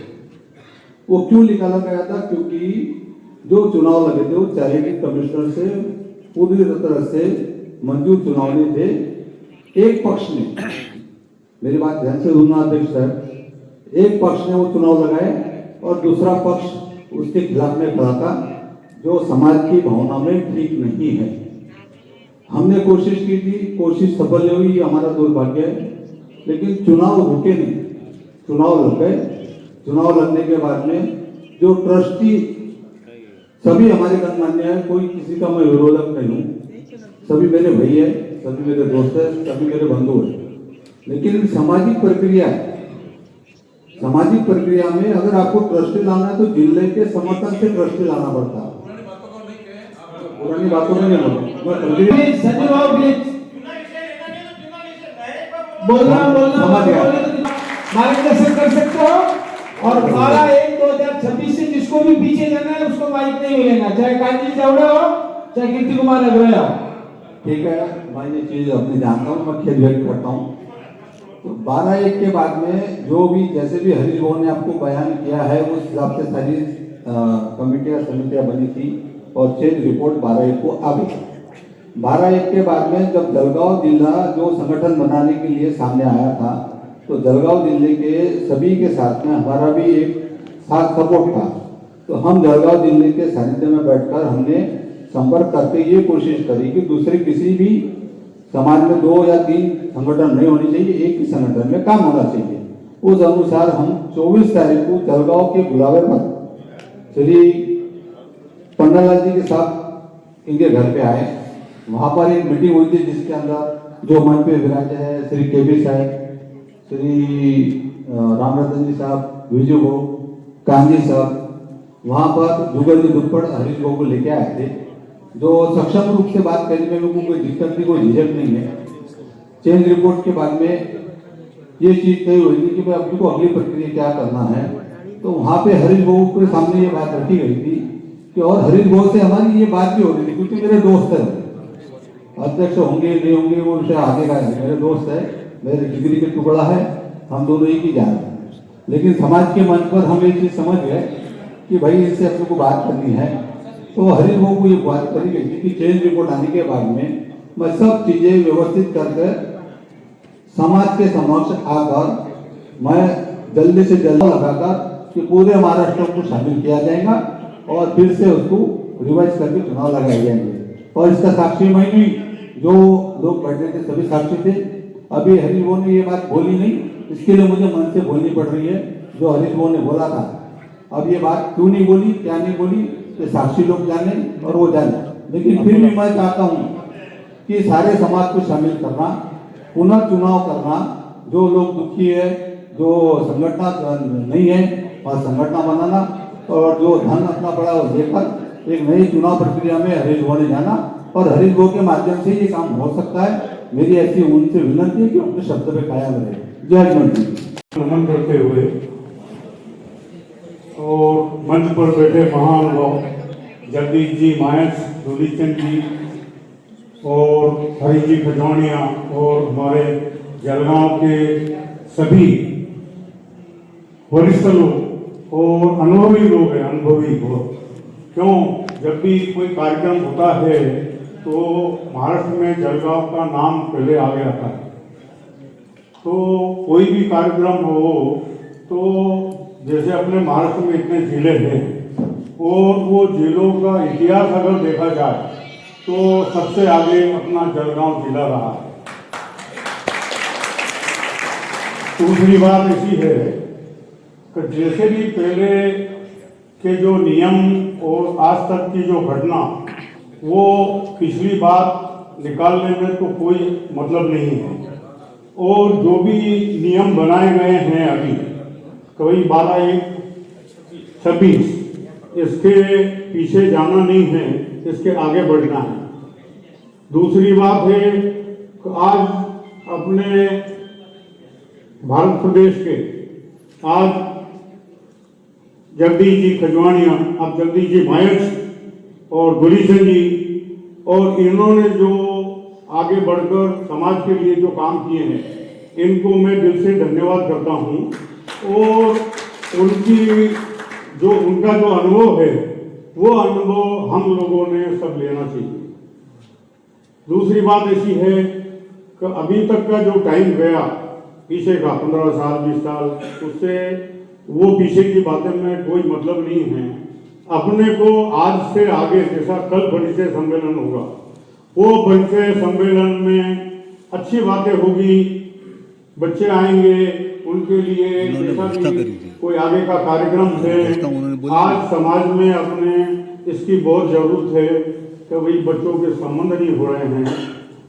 वो क्यों निकाला गया था? क्योंकि जो चुनाव लगे थे वो चैरिटी कमिश्नर से पूरी तरह से मंजूर चुनाव नहीं थे। एक पक्ष ने, मेरी बात ध्यान से सुनना अध्यक्ष साहब, एक पक्ष ने वो चुनाव लगाए और दूसरा पक्ष उसके खिलाफ में खड़ा था, जो समाज की भावना में ठीक नहीं है। हमने कोशिश की थी, कोशिश सफल नहीं हुई, हमारा दुर्भाग्य है, लेकिन चुनाव रुके नहीं, चुनाव लग गए। चुनाव लगने के बाद में जो ट्रस्टी सभी हमारे गणमान्य है, कोई किसी का मैं विरोधक नहीं हूँ, सभी मेरे भाई है, सभी मेरे दोस्त है, सभी मेरे बंधु है, लेकिन सामाजिक प्रक्रिया है। सामाजिक प्रक्रिया में अगर आपको ट्रस्टी लाना है तो जिले के समर्थन से ट्रस्टी लाना पड़ता है। पुरानी बातों में नहीं मार्गदर्शन कर सकते हो। और 12/1/2026 से जिसको भी पीछे जाना है उसको माइक नहीं मिलेगा, चाहे कांजी चावड़ा हो चाहे कीर्ति कुमार अग्रवाल हो। ठीक है, मैं ये चीज अपनी जानता हूँ, मैं खेद व्यक्त करता हूँ। तो 12/1 के बाद में जो भी जैसे भी हरीश भाऊ ने आपको बयान किया है उस हिसाब से सारी कमेटियां समितियां बनी थी और चेंज रिपोर्ट 12/1 को आ गई। 12/1 के बाद में जब जलगांव जिला जो संगठन बनाने के लिए सामने आया था, तो जलगांव जिले के सभी के साथ में हमारा भी एक साथ सपोर्ट था। तो हम जलगांव जिले के सानिध्य में बैठकर हमने संपर्क करके ये कोशिश करी कि दूसरे किसी भी समाज में 2 या 3 संगठन नहीं होने चाहिए, एक ही संगठन में काम होना चाहिए। उस अनुसार हम 24 तारीख को जलगांव के बुलावे पर श्री पन्नालाल जी के साथ इनके घर पे आए। वहां पर एक मीटिंग हुई थी जिसके अंदर जो मंच पे विराजे है श्री केबी साहब, श्री रामरतन जी साहब, विजय भो, कांजी साहब, वहां पर जुगल जी दुप्पड़ हरीश भाऊ को लेके आए थे, जो सक्षम रूप से बात करने में लोगों को कोई दिक्कत नहीं, कोई झिझक नहीं है। चेंज रिपोर्ट के बाद में ये चीज तय हुई थी कि भाई अपनी को अगली प्रक्रिया क्या करना है। तो वहां पे हरीश भाऊ के सामने ये बात रखी गई थी कि और हरीश भाऊ से हमारी ये बात भी हो रही थी, क्योंकि मेरे दोस्त है, अध्यक्ष होंगे नहीं होंगे वो विषय आगे का है, मेरे दोस्त है, मेरे जिगरी के टुकड़ा है, हम दोनों ही की जान है। लेकिन समाज के मंच पर हम ये चीज समझ गए कि भाई इससे अपने को बात करनी है। तो हरीश भाऊ को ये बात करी गई थी कि चेंज रिपोर्ट आने के बाद में मैं सब चीजें व्यवस्थित करके समाज के समक्ष आकर मैं जल्दी से जल्दी लगाकर कि पूरे महाराष्ट्र को शामिल किया जाएगा और फिर से उसको रिवाइज करके चुनाव लगाए जाएंगे। और इसका साक्षी मैं नहीं, जो लोग बैठे थे सभी साक्षी थे। अभी हरीश भाऊ ने ये बात बोली नहीं, इसके लिए मुझे मन से बोलनी पड़ रही है जो हरीश भाऊ ने बोला था। अब ये बात क्यों नहीं बोली, क्या नहीं बोली, ये साक्षी लोग जाने और वो जाने। लेकिन फिर भी मैं चाहता हूँ कि सारे समाज को शामिल करना, पुनः चुनाव करना, जो लोग दुखी है, जो संगठन नहीं है वह संगठन बनाना, और जो धन अपना पड़ा वो लेकर एक नई चुनाव प्रक्रिया में हरीश भाऊ ने जाना, और हरीश भाऊ के माध्यम से ये काम हो सकता है। मेरी ऐसी उनसे विनती है कि अपने शब्द पे कायम रहे। जय मंत्री नमन करते हुए और मंच पर बैठे महानुभाव जगदीश जी मायस, दूलीचंद जी और हरी जी खजवानिया और हमारे जलगांव के सभी वरिष्ठ लोग और अनुभवी लोग हैं, अनुभवी बहुत। क्यों, जब भी कोई कार्यक्रम होता है तो महाराष्ट्र में जलगांव का नाम पहले आगे आता है। तो कोई भी कार्यक्रम हो तो जैसे अपने महाराष्ट्र में इतने जिले हैं और वो जिलों का इतिहास अगर देखा जाए तो सबसे आगे अपना जलगांव जिला रहा है। दूसरी बात ऐसी है कि जैसे भी पहले के जो नियम और आज तक की जो घटना, वो पिछली बात निकालने में तो कोई मतलब नहीं है। और जो भी नियम बनाए गए हैं अभी, कभी 12/1/26, इसके पीछे जाना नहीं है, इसके आगे बढ़ना है। दूसरी बात है कि आज अपने भारत प्रदेश के आज जगदीश जी खजवानिया, अब जगदीश जी मायस और गुलीचंद जी, और इन्होंने जो आगे बढ़कर समाज के लिए जो काम किए हैं, इनको मैं दिल से धन्यवाद करता हूं। और उनका जो अनुभव है, वो अनुभव हम लोगों ने सब लेना चाहिए। दूसरी बात ऐसी है कि अभी तक का जो टाइम गया पीछे का 15 साल 20 साल, उससे वो पीछे की बातें में कोई मतलब नहीं है। अपने को आज से आगे, जैसा कल परिचय सम्मेलन होगा, वो परिचय सम्मेलन में अच्छी बातें होगी, बच्चे आएंगे, उनके लिए जैसा भी कोई आगे का कार्यक्रम है, आज समाज में अपने इसकी बहुत जरूरत है कि भाई बच्चों के संबंध नहीं हो रहे हैं।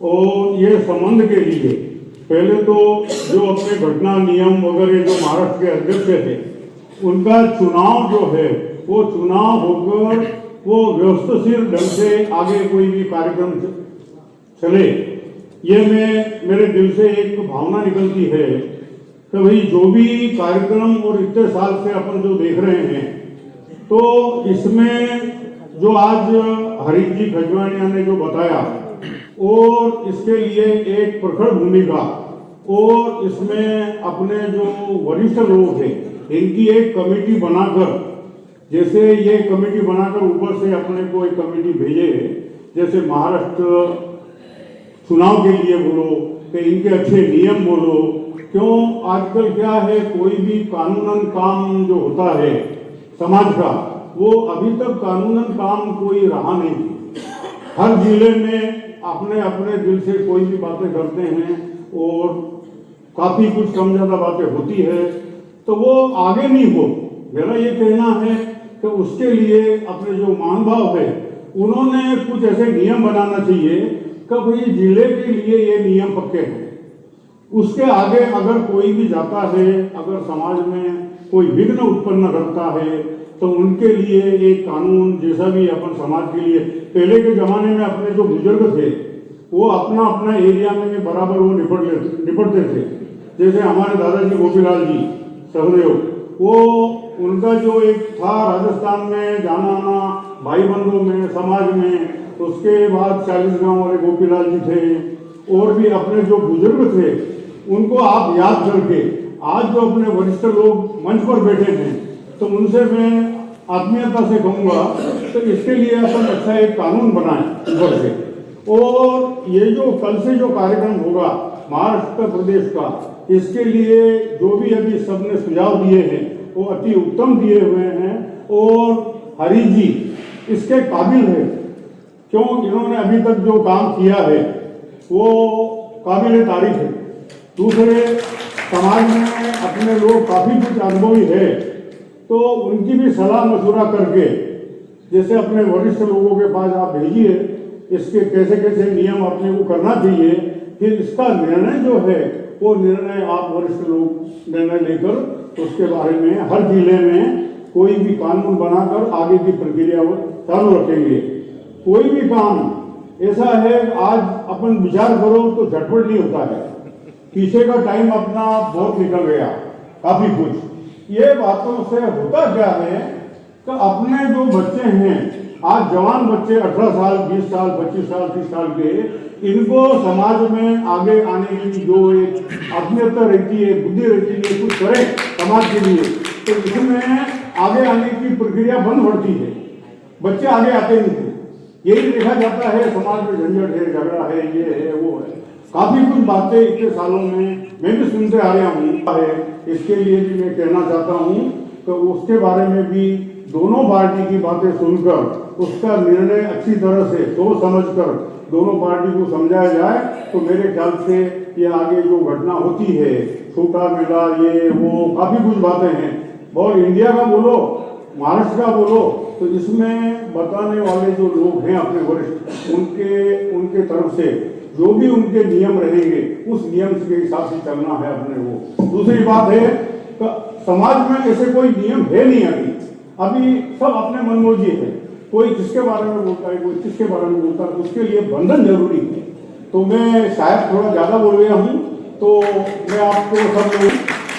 और ये संबंध के लिए पहले तो जो अपने घटना नियम वगैरह जो महाराष्ट्र के अध्यक्ष थे, उनका चुनाव जो है वो चुनाव होकर वो व्यवस्थित ढंग से आगे कोई भी कार्यक्रम चले, ये मेरे दिल से एक भावना निकलती है कि भाई जो भी कार्यक्रम और इतने साल से अपन जो देख रहे हैं, तो इसमें जो आज हरीश जी खजवानिया ने जो बताया, और इसके लिए एक प्रखर भूमिका, और इसमें अपने जो वरिष्ठ लोग हैं इनकी एक कमेटी बनाकर जैसे ये कमेटी बनाकर ऊपर से अपने को एक कमेटी भेजे, जैसे महाराष्ट्र चुनाव के लिए बोलो कि इनके अच्छे नियम बोलो। क्यों आजकल क्या है, कोई भी कानूनन काम जो होता है समाज का, वो अभी तक कानूनन काम कोई रहा नहीं। हर जिले में अपने अपने दिल से कोई भी बातें करते हैं और काफी कुछ कम ज्यादा बातें होती है, तो वो आगे नहीं हो। मेरा ये कहना है कि उसके लिए अपने जो महानुभाव है उन्होंने कुछ ऐसे नियम बनाना चाहिए कि भाई जिले के लिए ये नियम पक्के हैं। उसके आगे अगर कोई भी जाता है, अगर समाज में कोई विघ्न उत्पन्न करता है, तो उनके लिए एक कानून जैसा भी अपन समाज के लिए, पहले के जमाने में अपने जो बुजुर्ग थे वो अपना अपना एरिया में बराबर वो निपटते थे। जैसे हमारे दादाजी गोपीलाल जी सहदेव, वो उनका जो एक था राजस्थान में जाना आना भाई बंधुओं में समाज में, तो उसके बाद 40 गांव वाले गोपीलाल जी थे और भी अपने जो बुजुर्ग थे उनको आप याद करके आज जो अपने वरिष्ठ लोग मंच पर बैठे हैं, तो उनसे मैं आत्मीयता से कहूँगा तो इसके लिए अपन अच्छा एक कानून बनाएं ऊपर से। और ये जो कल से जो कार्यक्रम होगा महाराष्ट्र प्रदेश का, इसके लिए जो भी अभी सबने सुझाव दिए हैं वो अति उत्तम दिए हुए हैं और हरी जी इसके काबिल है। क्यों, इन्होंने अभी तक जो काम किया है वो काबिल तारीफ है। दूसरे समाज में अपने लोग काफी कुछ अनुभवी है, तो उनकी भी सलाह मशुरा करके, जैसे अपने वरिष्ठ लोगों के पास आप भेजिए इसके कैसे कैसे नियम अपने को करना चाहिए, फिर इसका निर्णय जो है वो निर्णय आप वरिष्ठ लोग निर्णय लेकर उसके बारे में हर जिले में कोई भी कानून बनाकर आगे की प्रक्रिया चालू रखेंगे। कोई भी काम ऐसा है, आज अपन विचार करो तो झटपट नहीं होता है, पीछे का टाइम अपना बहुत निकल गया काफी कुछ। ये बातों से होता क्या है कि अपने जो बच्चे हैं आज जवान बच्चे 18 साल 20 साल 25 साल 30 साल के, इनको समाज में आगे आने की जो एक आत्मीयता रहती है, बुद्धि रहती है, कुछ करें समाज के लिए, तो इसमें आगे आने की प्रक्रिया बंद पड़ती है, बच्चे आगे आते नहीं थे। यही देखा जाता है समाज में झंझट है, झगड़ा है, ये है वो है, काफी कुछ बातें इतने सालों में मैं भी सुनते आ रहा हूँ। इसके लिए भी मैं कहना चाहता हूँ तो उसके बारे में भी दोनों पार्टी की बातें सुनकर उसका निर्णय अच्छी तरह से सोच समझकर दोनों पार्टी को समझाया जाए, तो मेरे ख्याल से ये आगे जो घटना होती है, छोटा मिला ये वो काफी कुछ बातें हैं, और इंडिया का बोलो महाराष्ट्र का बोलो, तो इसमें बताने वाले जो लोग हैं अपने वरिष्ठ, उनके तरफ से जो भी उनके नियम रहेंगे उस नियम के हिसाब से चलना है अपने को। दूसरी बात है कि समाज में ऐसे कोई नियम है नहीं, अभी सब अपने मनमर्जी है, कोई किसके बारे में बोलता है, कोई किसके बारे में बोलता है, उसके लिए बंधन जरूरी है। तो मैं शायद थोड़ा ज्यादा बोल गया हूँ, तो मैं आपको सब लोग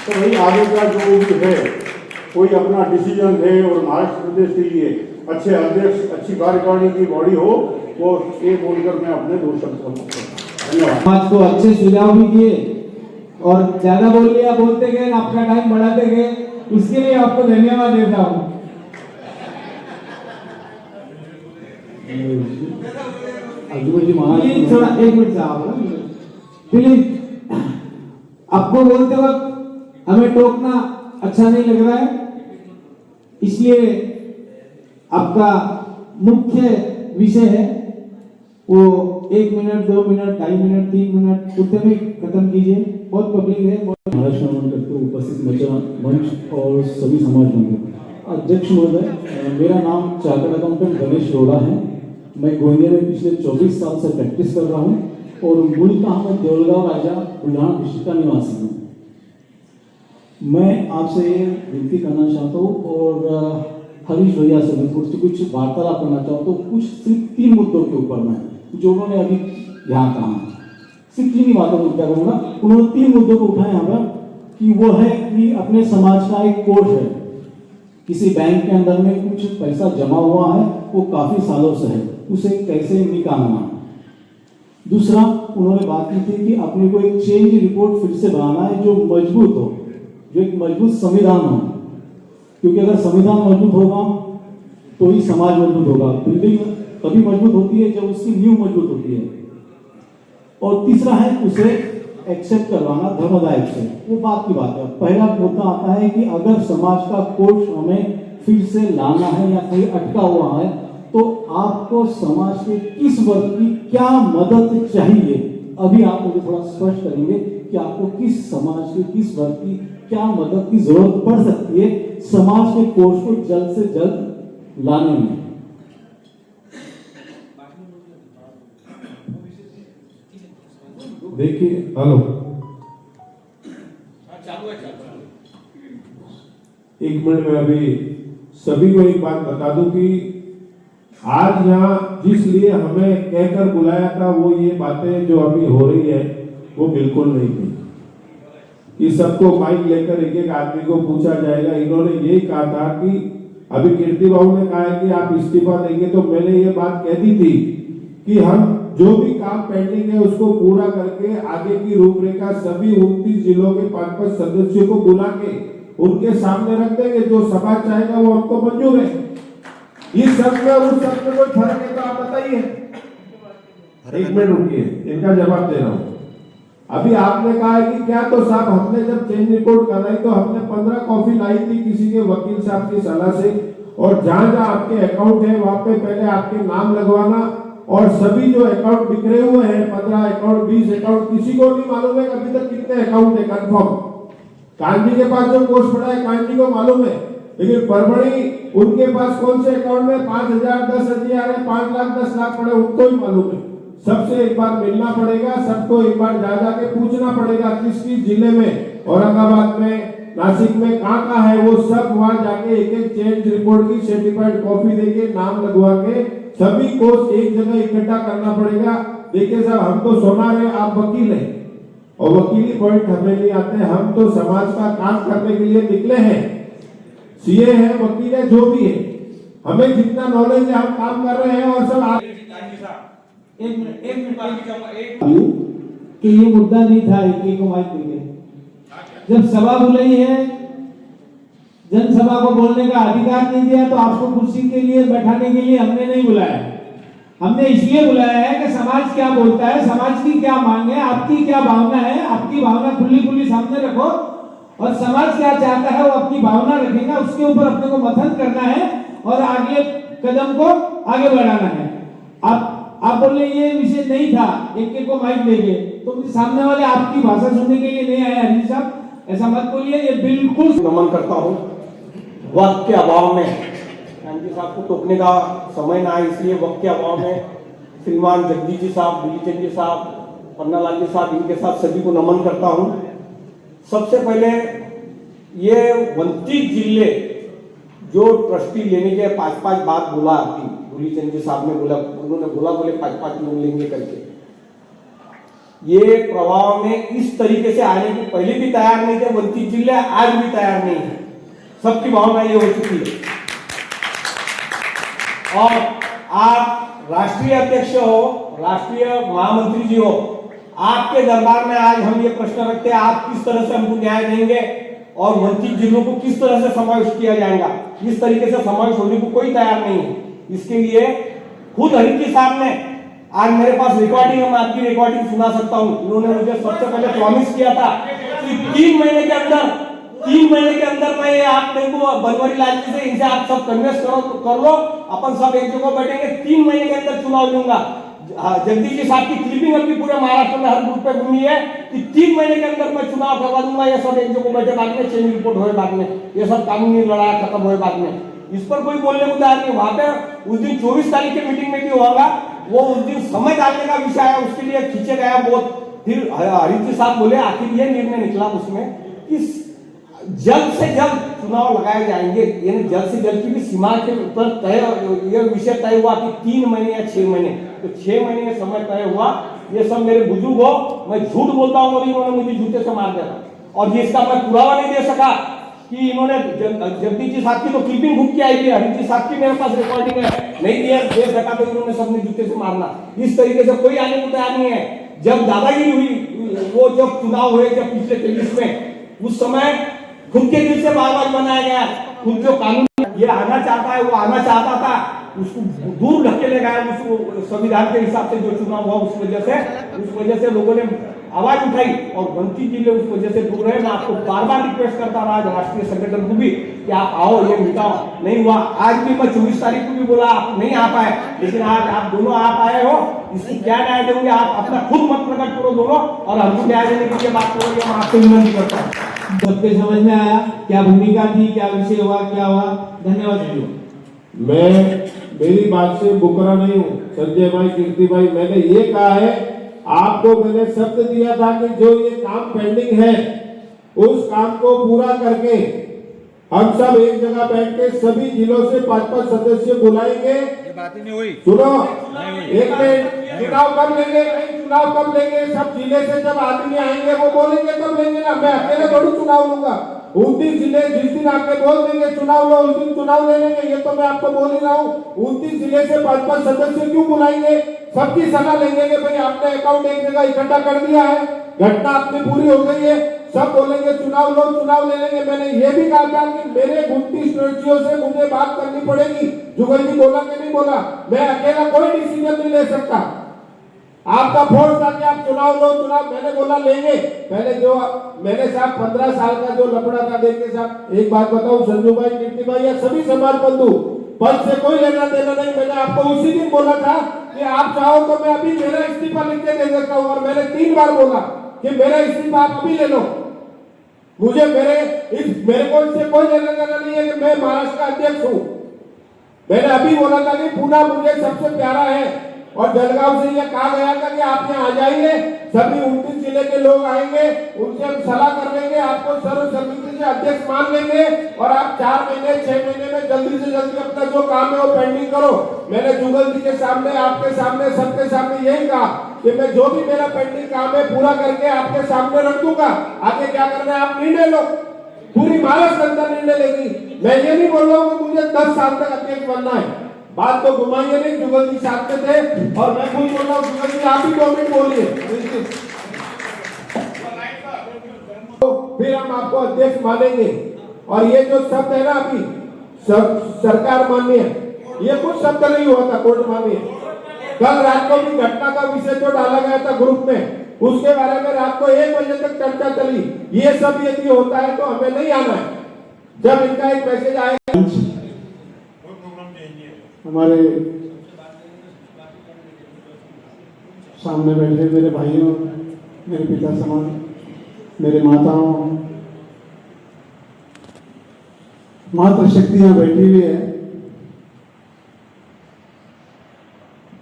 तो भाई आगे का जो भी है कोई अपना डिसीजन है और महाराष्ट्र प्रदेश के लिए अच्छे अध्यक्ष, अच्छी कार्यकारिणी की बॉडी हो, वो ये बोलकर मैं अपने दो शब्द कहूँगा। धन्यवाद। समाज को अच्छे सुझाव भी दिए और ज्यादा बोल लिया, बोलते गए, आपका टाइम बढ़ाते गए, इसके लिए आपको धन्यवाद देता हूँ। थोड़ा 1 मिनट साहब, प्लीज। आपको बोलते वक्त हमें टोकना अच्छा नहीं लग रहा है, इसलिए आपका मुख्य विषय है वो 1 मिनट 2 मिनट 2.5 मिनट 3 मिनट उतने में खत्म कीजिए, बहुत पब्लिक है। महाराष्ट्र करते उपस्थित मंच और सभी समाज बंधु, अध्यक्ष महोदय, मेरा नाम चार्टर्ड अकाउंटेंट गणेश रोड़ा है। मैं गोंदिया में पिछले 24 साल से प्रैक्टिस कर रहा हूँ और मूलतः मैं देवलगांव राजा बुल्ढाना डिस्ट्रिक्ट का निवासी हूँ। मैं आपसे ये विनती करना चाहता हूँ और हरीश भैया से मैं कुछ वार्तालाप करना चाहता हूँ, कुछ सिर्फ 3 मुद्दों के ऊपर में जो उन्होंने अभी यहाँ कहा, सिर्फ 3 ही बातों को क्या करूँगा। उन्होंने 3 मुद्दों को उठाया हमें कि वो है कि अपने समाज का एक कोष है, किसी बैंक के अंदर में कुछ पैसा जमा हुआ है, वो काफी सालों से है, उसे कैसे निकालना। दूसरा उन्होंने बात की थी कि अपने को एक चेंज रिपोर्ट फिर से बनाना है जो मजबूत हो, जो एक मजबूत संविधान हो। क्योंकि अगर संविधान मजबूत होगा तो ही समाज मजबूत होगा। बिल्डिंग तभी मजबूत होती है जब उसकी नींव मजबूत होती है। और तीसरा है उसे एक्सेप्ट करवाना, धर्मदाय एक्सेप्ट, वो बात की बात है। पहला मुद्दा आता है कि अगर समाज का कोष हमें फिर से लाना है या कहीं अटका हुआ है तो आपको समाज के किस वर्ग की क्या मदद चाहिए। अभी आप मुझे थोड़ा स्पष्ट करेंगे कि आपको किस समाज के किस वर्ग की क्या मदद की जरूरत पड़ सकती है समाज के कोष को जल्द से जल्द लाने में। देखिए, हेलो, एक मिनट में अभी सभी को एक बात बता दूं कि आज यहाँ जिस लिए हमें कहकर बुलाया था वो ये बातें जो अभी हो रही है वो बिल्कुल नहीं थी कि सबको माइक लेकर एक एक आदमी को पूछा जाएगा। इन्होंने यही कहा था कि अभी कीर्ति बाबू ने कहा है कि आप इस्तीफा देंगे, तो मैंने ये बात कह दी थी कि हम जो भी काम पेंडिंग है उसको पूरा करके आगे की रूपरेखा सभी 29 जिलों के 5-5 सदस्यों को बुला के उनके सामने रख देंगे। जो समाज चाहेगा वो हमको मंजूर है। इस सब में उस सब में कोई फर्क है तो आप बताइए। एक मिनट रुकिए, इनका जवाब दे रहा हूँ। अभी आपने कहा है कि क्या, तो साहब हमने जब चेंज रिपोर्ट कराई तो हमने 15 कॉपी लाई थी किसी के वकील साहब की सलाह से, और जहां जहां आपके अकाउंट है वहां पे पहले आपके नाम लगवाना, और सभी जो अकाउंट बिखरे हुए हैं 15 अकाउंट 20 अकाउंट, किसी को नहीं मालूम है अभी तक कितने अकाउंट है कंफर्म। कांजी के पास जो कोष पड़ा है कांजी को मालूम है, लेकिन परभणी उनके पास कौन से अकाउंट में 5,000 10,000 है, 5 लाख 10 लाख पड़े उनको ही मालूम है। सबसे एक बार मिलना पड़ेगा, सबको एक बार जा जाके पूछना पड़ेगा किस किस जिले में, औरंगाबाद में, नासिक में कहाँ है, वो सब वहां जाके एक एक चेंज रिपोर्ट की सर्टिफाइड कॉपी देके नाम लगवा के सभी को एक जगह इकट्ठा करना पड़ेगा। देखिए साहब, हम तो सोना रहे, आप वकील हैं और वकीली पॉइंट हमें नहीं आते। हम तो समाज का काम करने के लिए निकले हैं, सीए है, वकील है, जो भी है, हमें जितना नॉलेज है हम काम कर रहे हैं। और सब एक मिनट कि ये मुद्दा नहीं था एक को माइक देंगे। जब सभा बुलाई है, जनसभा को बोलने का अधिकार नहीं दिया, तो आपको कुर्सी के लिए बैठाने के लिए हमने नहीं बुलाया। हमने इसलिए बुलाया है कि समाज क्या बोलता है, समाज की क्या मांग है, आपकी क्या भावना है, आपकी भावना खुली खुली सामने रखो, और समाज क्या चाहता है वो अपनी भावना रखेगा, उसके ऊपर अपने को मंथन करना है और आगे कदम को आगे बढ़ाना है। आप बोले ये विषय नहीं था, एक को माइक देंगे, तो सामने वाले आपकी भाषा सुनने के लिए नहीं आए। हरीश साहब, ऐसा मत बोलिए, ये बिल्कुल नमन करता हूँ। वक्त के अभाव में गांधी साहब को टोकने का समय ना है, इसलिए वक्त के अभाव में श्रीमान जगदीश जी साहब, दिलीचंद जी साहब, पन्नालाल जी साहब, इनके साथ सभी को नमन करता हूँ। सबसे पहले ये 29 जिले जो ट्रस्टी लेने के 5-5 बात बोला, आपकी दिलीचंद जी साहब ने बोला, उन्होंने बोला बोले 5-5 लोग लेंगे करके, ये प्रभाव में इस तरीके से आने की पहले भी तैयार नहीं थे 29 जिले, आज भी तैयार नहीं है। सबकी भावना ये हो चुकी है। और आप राष्ट्रीय अध्यक्ष हो, राष्ट्रीय महामंत्री जी हो, आपके दरबार में आज हम ये प्रश्न रखते हैं, आप किस तरह से हमको न्याय देंगे और 29 जिलों को किस तरह से समावेश किया जाएगा। इस तरीके से समावेश होने को कोई तैयार नहीं है। इसके लिए खुद हरीश जी साहब ने, आज मेरे पास रिकॉर्डिंग है, मैं आपकी रिकॉर्डिंग सुना सकता हूं। उन्होंने मुझे सबसे पहले प्रॉमिस किया था कि 3 महीने के अंदर मैं आप मेरे को बनवारी लाल जी से, इनसे आप सब कन्वेंस कर लो, अपन सब एक जगह बैठेंगे, 3 महीने के अंदर चुनाव लूंगा। जगदीश जी साहब की क्लिपिंग अभी पूरे महाराष्ट्र में हर ग्रुप पे घूमी है कि 3 महीने के अंदर मैं चुनाव करवा दूंगा। ये सब एक जगह बैठे, बाद में चेंज रिपोर्ट हुए, बाद में ये सब कानूनी लड़ाई खत्म हुए, बाद में इस पर कोई बोलने को तैयार नहीं। वहां पे उस दिन 24 तारीख की मीटिंग में भी होगा, वो उस दिन समय डालने का विषय है, उसके लिए खींचे गया बहुत। फिर हरीश जी साहब बोले, आखिर ये निर्णय निकला उसमें कि जल्द से जल्द चुनाव लगाए जाएंगे, यानी जल्द से जल्द की भी सीमा के ऊपर तय, ये विषय तय हुआ कि 3 महीने या 6 महीने, तो 6 महीने का समय तय हुआ। ये सब मेरे बुजुर्ग हो, मैं झूठ बोलता हूँ और इन्होंने मुझे जूते से मार दिया, और ये इसका मैं पुरावा नहीं दे सका कि इन्होंने जगदीश जी साहब की तो क्लिपिंग बुक की आई थी, हरीश जी साहब की मेरे पास रिकॉर्डिंग है, नहीं दिया दे सका तो इन्होंने सबने जूते से मारना। इस तरीके से कोई आने को तैयार नहीं है। जब दादागिरी हुई, वो जब चुनाव हुए, जब पिछले 23 में, उस समय खुद के दिल से बार बार बनाया गया खुद जो कानून ये आना चाहता है वो आना चाहता था, उसको दूर ढकेले गए, उसको संविधान के हिसाब से जो चुनाव हुआ उस वजह से लोगों ने आवाज उठाई और बंटी जिले उस वजह से दूर रहे। मैं आपको बार बार रिक्वेस्ट करता रहा राष्ट्रीय संगठन को भी कि आप आओ, ये मिटाओ, नहीं हुआ। आज भी मैं 24 तारीख को भी बोला आप नहीं आ पाए, लेकिन आज आप दोनों आप आए हो, इसको क्या न्याय देंगे आप अपना खुद मत प्रकट करो दोनों, और हमको न्याय देने के लिए बात करोगे, मैं आपसे विनती करता हूँ। सबके समझ में आया क्या भूमिका थी, क्या विषय हुआ, क्या हुआ? धन्यवाद। मैं मेरी बात से मुकरा नहीं हूँ संजय भाई, कीर्ति भाई, मैंने ये कहा है, आपको मैंने शब्द दिया था कि जो ये काम पेंडिंग है उस काम को पूरा करके हम सब एक जगह बैठ के सभी जिलों से 5-5 सदस्य बुलाएंगे। ये बात नहीं हुई, सुनो एक मिनट, चुनाव कब लेंगे, चुनाव कब लेंगे, सब जिले से जब आदमी आएंगे वो बोलेंगे तब लेंगे ना, मैं अकेले थोड़ी चुनाव लूंगा। 29 जिले जिस दिन आके बोल देंगे चुनाव लो, उस दिन चुनाव ले लेंगे, ये तो मैं आपको बोल ही रहा हूँ। 29 जिले से 5-5 सदस्य क्यों बुलाएंगे, सबकी सलाह लेंगे कि भाई आपने अकाउंट एक जगह इकट्ठा कर दिया है, घटना अपनी पूरी हो गई है, सब बोलेंगे चुनाव लो, चुनाव ले लेंगे। मैंने ये भी कहा था कि मेरे 29 स्टेट्स से मुझे बात करनी पड़ेगी, जुगल जी बोला कि नहीं बोला, मैं अकेला कोई डिसीजन नहीं ले सकता। आपका फोर्स था कि आप चुनाव लो, चुनाव, मैंने बोला लेंगे। पहले जो मैंने साहब 15 साल का जो लफड़ा था, देखिए साहब एक बात बताऊं संजू भाई, कीर्ति भाई या सभी समाज बंधु, पद से कोई लेना देना नहीं। मैंने आपको उसी दिन बोला था कि आप चाहो तो मैं अभी मेरा इस्तीफा लिख के दे देता हूँ, और मैंने 3 बार बोला कि मेरा इस्तीफा आप अभी ले लो। मुझे मेरे को इससे कोई लेना देना नहीं है कि मैं महाराष्ट्र का अध्यक्ष हूँ। मैंने अभी बोला था कि पुणे मुझे सबसे प्यारा है, और जलगांव से यह कहा गया था कि आप यहाँ आ जाइए, सभी 29 जिले के लोग आएंगे, उनसे हम सलाह कर लेंगे, आपको सर्वसम्मति से अध्यक्ष मान लेंगे, और आप 4 महीने 6 महीने में जल्दी से जल्दी अपना जो काम है वो पेंडिंग करो। मैंने जुगल जी के सामने, आपके सामने, सबके सामने यही कहा कि मैं जो भी मेरा पेंडिंग काम है पूरा करके आपके सामने रख दूंगा, आगे क्या करना है आप निर्णय लो, पूरी महाराष्ट्र जनता निर्णय लेगी। मैं ये नहीं बोल रहा हूँ कि मुझे 10 साल तक अध्यक्ष बनना है, बात तो घुमाइए नहीं, जुगल जी साथ में थे, और मैं खुद बोल रहा हूँ, जुगल जी आप ही 2 मिनट बोलिए, फिर हम आपको अध्यक्ष मानेंगे। और ये जो शब्द है ना अभी सरकार मान्य, ये कुछ शब्द नहीं हुआ था, कोर्ट मान्य। कल रात को भी घटना का विषय जो डाला गया था ग्रुप में, उसके बारे में रात को 1 बजे तक चर्चा चली। ये सब यदि होता है तो हमें नहीं आना है। जब इनका एक मैसेज आएगा, हमारे सामने बैठे मेरे भाइयों, मेरे पिता समान, मेरे माताओं, मातृशक्तियां बैठी हुई है।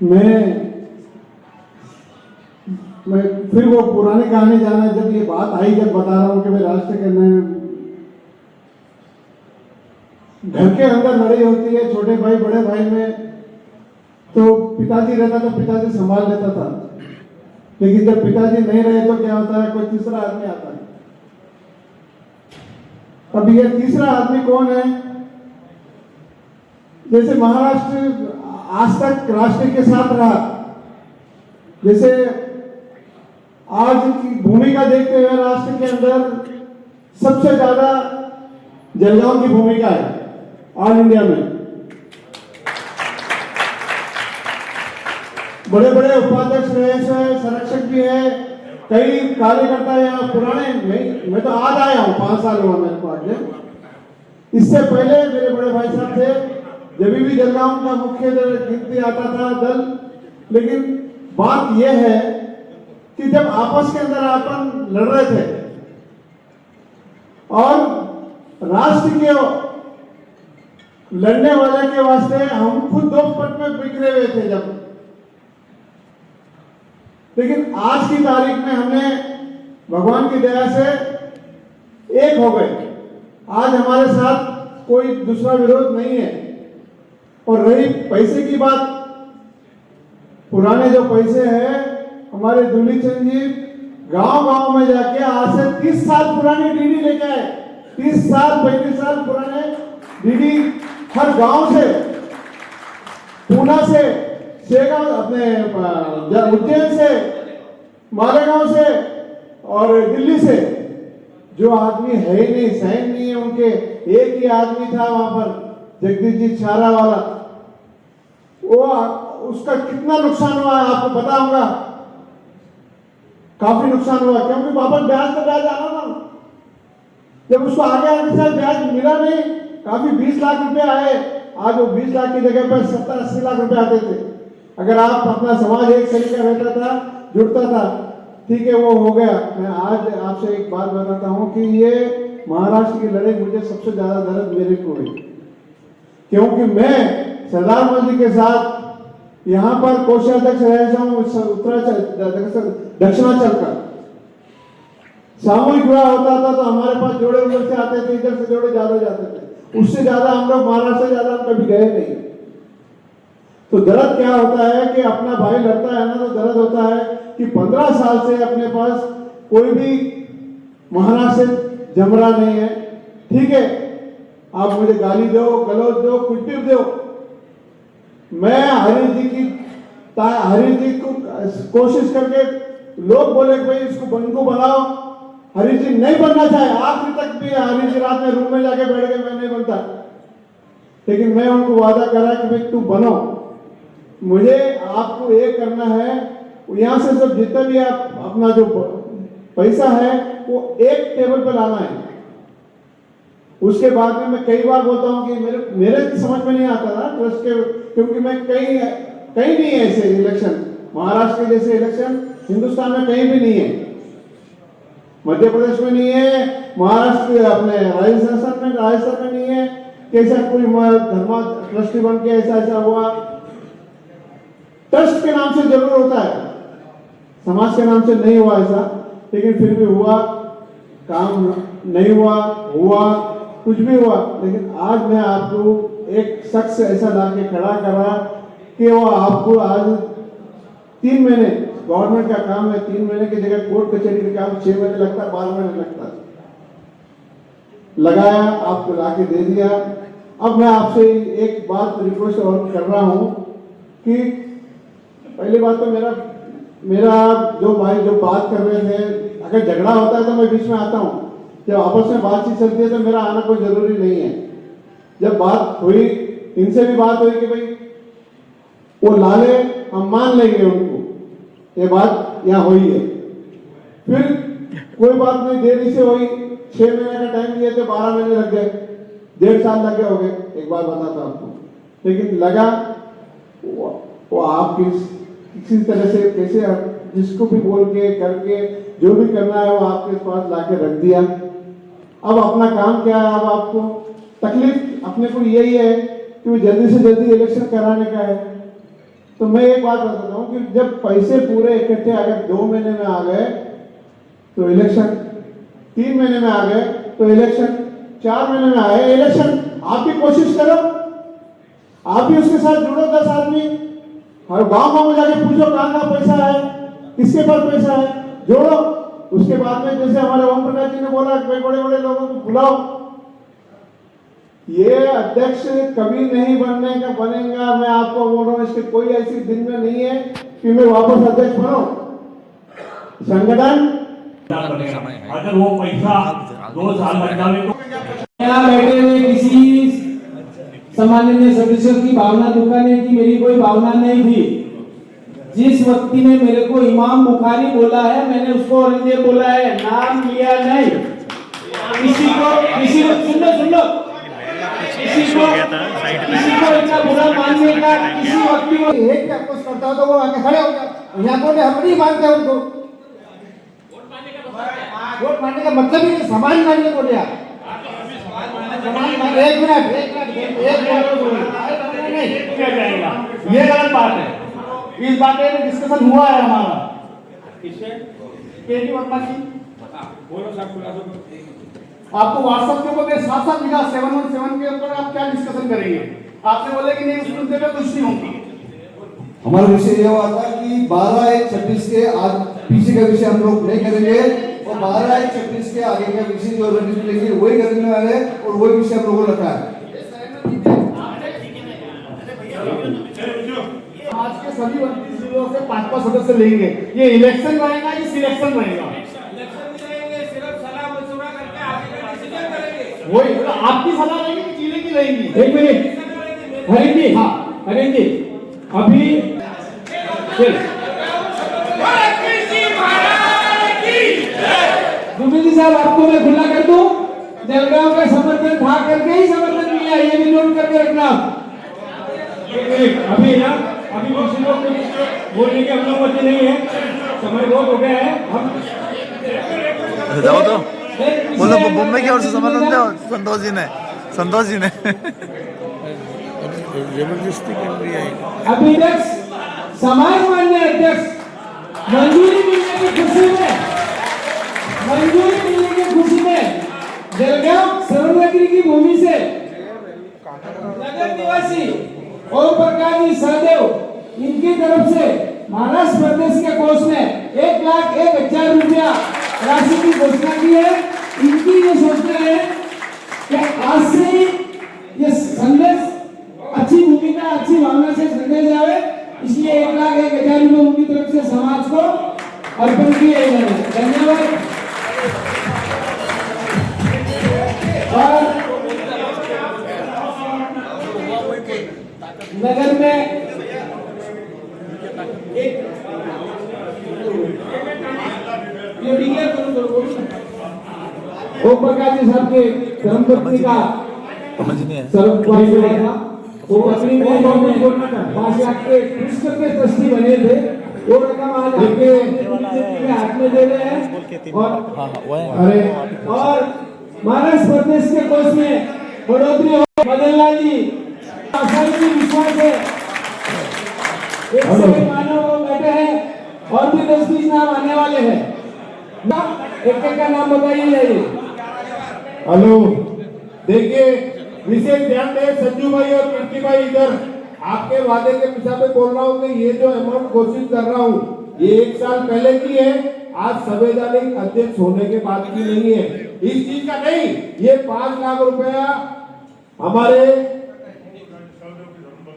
मैं फिर वो पुरानी कहानी जाना, जब ये बात आई, जब बता रहा हूं कि मैं राष्ट्र करने घर के अंदर लड़ाई होती है, छोटे भाई बड़े भाई में, तो पिताजी रहता तो पिताजी संभाल लेता था, लेकिन जब पिताजी नहीं रहे तो क्या होता है, कोई तीसरा आदमी आता है। अब ये तीसरा आदमी कौन है? जैसे महाराष्ट्र आज तक राष्ट्र के साथ रहा, जैसे आज की भूमिका देखते हुए राष्ट्र के अंदर सबसे ज्यादा जलगांव की भूमिका है ऑल इंडिया में। बड़े बड़े उपाध्यक्ष रहे हैं, संरक्षक भी है, कई कार्यकर्ता यहाँ पुराने, मैं तो आज आया हूँ, 5 साल हुआ मेरे को आज। इससे पहले मेरे बड़े भाई साहब थे, जब भी जलगांव का मुख्य गिनती आता था दल। लेकिन बात यह है कि जब आपस के अंदर अपन लड़ रहे थे और राष्ट्र के लड़ने वाले के वास्ते हम खुद 2 पट में बिखरे हुए थे जब, लेकिन आज की तारीख में हमने भगवान की दया से एक हो गए। आज हमारे साथ कोई दूसरा विरोध नहीं है। और रही पैसे की बात, पुराने जो पैसे हैं, हमारे दुली चंद जी गांव-गांव में जाके आज से 30 साल पुरानी डीडी लेके आए। 30 साल 35 साल पुराने डीडी हर गांव से, पूना से, शेगांव, अपने उज्जैन से, मालेगांव से और दिल्ली से, जो आदमी है ही नहीं, सहन नहीं है उनके एक ही आदमी था वहां पर, जगदीश जी छारा वाला, वो उसका कितना नुकसान हुआ है आपको पता होगा, काफी नुकसान हुआ, क्योंकि वापस ब्याज तो ब्याज आना ना, जब उसको आगे आगे से ब्याज मिला नहीं, काफी 20 लाख रुपए आए, आज वो 20 लाख की जगह पर 70-80 लाख रुपए आते थे। अगर आप अपना समाज एक सलीका रहता था, जुड़ता था, ठीक है, वो हो गया। मैं आज आपसे एक बात बताता हूं कि ये महाराष्ट्र की लड़ाई मुझे सबसे ज्यादा दर्द मेरे को हुई, क्योंकि मैं सरदार मोदी के साथ यहाँ पर कोषाध्यक्ष रह हूँ दक्षिणाचल का। सामूहिक विवाह होता था तो हमारे पास जोड़े उधर से आते थे, इधर से जोड़े ज्यादा जाते थे, उससे ज्यादा हम लोग महाराष्ट्र से ज्यादा हम कभी गए नहीं। तो दर्द क्या होता है कि अपना भाई लड़ता है ना, तो दर्द होता है कि 15 साल से अपने पास कोई भी महाराष्ट्र से जमरा नहीं है, ठीक है, आप मुझे गाली दो, गलौज दो, कुछ भी दो, मैं हरीश जी को कोशिश करके, लोग बोले भाई इसको बंकू बनाओ, हरीश जी नहीं बनना चाहे, आखिरी तक भी हरीश जी रात में रूम में जाके बैठ गए, मैं नहीं बनता, लेकिन मैं उनको वादा करा कि भाई तू बनो, मुझे आपको एक करना है, यहाँ से सब जितना भी आप अपना जो पैसा है वो एक टेबल पर लाना है। उसके बाद में मैं कई बार बोलता हूँ कि मेरे समझ में नहीं आता ना ट्रस्ट के, क्योंकि मैं कहीं नहीं है ऐसे इलेक्शन, महाराष्ट्र के जैसे इलेक्शन हिंदुस्तान में कहीं भी नहीं है, मध्य प्रदेश में नहीं है, महाराष्ट्र अपने राजस्थान में नहीं है, कैसा कोई धर्मा ट्रस्टी बन के ऐसा हुआ। ट्रस्ट के नाम से जरूर होता है, समाज के नाम से नहीं हुआ ऐसा, लेकिन फिर भी हुआ, काम नहीं हुआ कुछ भी हुआ, लेकिन आज मैं आपको एक शख्स ऐसा लाके खड़ा करा कि वो आपको आज 3 महीने, गवर्नमेंट का काम है, 3 महीने की जगह कोर्ट कचहरी का काम 6 महीने लगता, 12 महीने लगता, लगाया, आपको लाके दे दिया। अब मैं आपसे एक बात रिक्वेस्ट और कर रहा हूं कि पहली बात तो मेरा जो भाई जो बात कर रहे थे, अगर झगड़ा होता है तो मैं बीच में आता हूं, जब आपस में बातचीत चलती है तो मेरा आना कोई जरूरी नहीं है। जब बात हुई, इनसे भी बात हुई कि भाई वो लाले, हम मान लेंगे उनको, ये बात यहाँ हुई है, फिर कोई बात नहीं, देरी से हुई, 6 महीने का टाइम दिए थे, 12 महीने लग गए, 1.5 साल लग गए हो गए, एक बात बताता आपको, लेकिन लगा वो आप किसी तरह से कैसे जिसको भी बोल के करके जो भी करना है वो आपके पास लाके रख दिया। अब अपना काम क्या है, अब आपको तकलीफ अपने को यही है कि वो जल्दी से जल्दी इलेक्शन कराने का है। तो मैं एक बात बताता हूँ कि जब पैसे पूरे इकट्ठे अगर 2 महीने में आ गए तो इलेक्शन, 3 महीने में आ गए तो इलेक्शन, 4 महीने में आए इलेक्शन, आप भी कोशिश करो, आप भी उसके साथ जुड़ो, 10 आदमी, हर गांव में जाके पूछो कहाँ का पैसा है, किसके पास पैसा है, जोड़ो। उसके बाद में जैसे हमारे ओम प्रकाश जी ने बोला, बड़े बड़े लोगों को बुलाओ। ये अध्यक्ष कभी नहीं बनेगा, मैं आपको बोल रहा हूँ, इसके कोई ऐसी दिन में नहीं है कि मैं वापस अध्यक्ष बनो। संगठन अगर वो पैसा 2 साल लग जाए तो यहाँ बैठे हुए किसी सम्माननीय सदस्यों की भावना दुखाने की मेरी कोई भावना नहीं थी। जिस व्यक्ति ने मेरे को इमाम बुखारी बोला है, मैंने उसको औरंगजेब बोला है, नाम लिया नहीं। किसी को सुन लो किसी को इतना बुरा मानने का, किसी व्यक्ति को एक अपोज करता हो तो वो आके खड़े हो जाओ, यहाँ को हम नहीं मानते उनको, वोट मानने का मतलब ही समाज मानने को लिया, एक मिनट ये गलत बात है। इस बात पे डिस्कशन हुआ है हमारा, आपको व्हाट्सएप के ऊपर 7 लिखा 717 के ऊपर आप क्या डिस्कशन करेंगे? आपने बोला कि नहीं, उस मुद्दे पे कुछ नहीं होगा। हमारा विषय यह हुआ था कि 12/1/26 के आज पीछे का विषय हम लोग नहीं करेंगे और 12/1/26 के आगे का विषय जो रणनीति लेंगे वही करने वाले और वही विषय हम लोगों ने रखा है। आज के सभी 29 जिलों से 5-5 सदस्य लेंगे। ये इलेक्शन रहेगा कि सिलेक्शन रहेगा? इलेक्शन में रहेंगे, सिर्फ सलाह मशवरा करके आगे का डिसीजन करेंगे। वही आपकी सलाह रहेगी कि जिले की रहेगी? एक मिनट हरीश जी, हाँ हरीश जी, अभी चल गुरमीत साहब, आपको मैं खुला कर दूं, जलगांव का समर्थन था करके ही समर्थन मिला, ये भी नोट करके रखना। एक मिनट, अभी ना अभी किसी को कुछ बोलने की अनुमति नहीं है, समय बहुत हो गया है। हम जाओ तो बोलो मुंबई की ओर से समर्थन दो संतोष जी ने जबरदस्ती कर रही है। अभी तक समाज मान्य अध्यक्ष मंजूरी मिलने की खुशी में जलगांव सर्वनगरी की भूमि से नगर निवासी ओम प्रकाश जी सहदेव, इनकी तरफ से महाराष्ट्र प्रदेश के कोष में 1,01,000 रुपया राशि की घोषणा की है। इनकी ये सोचना है कि आज से ये संदेश अच्छी भूमिका, अच्छी भावना से संदेश जाए, इसलिए 1,01,000 रुपये उनकी तरफ से समाज को अर्पण किए गए हैं। धन्यवाद। और नगर में ओम प्रकाश जी साहब के धर्मपत्नी का सर्वपरि हुआ था, वो पत्नी में 5 लाख के पुष्कर के ट्रस्टी बने थे, वो रकम आज आपके हाथ में दे रहे हैं। और महाराष्ट्र प्रदेश के कोष में बढ़ोतरी हो। मदन लाल जी आसानी की विश्वास है, एक से मानव वो बैठे हैं और भी 10-20 नाम आने वाले हैं। एक का नाम बताइए जाइए। हेलो, देखिए विशेष ध्यान दें, संजू भाई और कीर्ति भाई इधर आपके वादे के हिसाब से बोल रहा हूँ कि ये जो अमाउंट घोषित कर रहा हूँ ये 1 साल पहले की है, आज संवैधानिक अध्यक्ष होने के बाद की नहीं है। इस चीज का नहीं, ये 5 लाख रुपया हमारे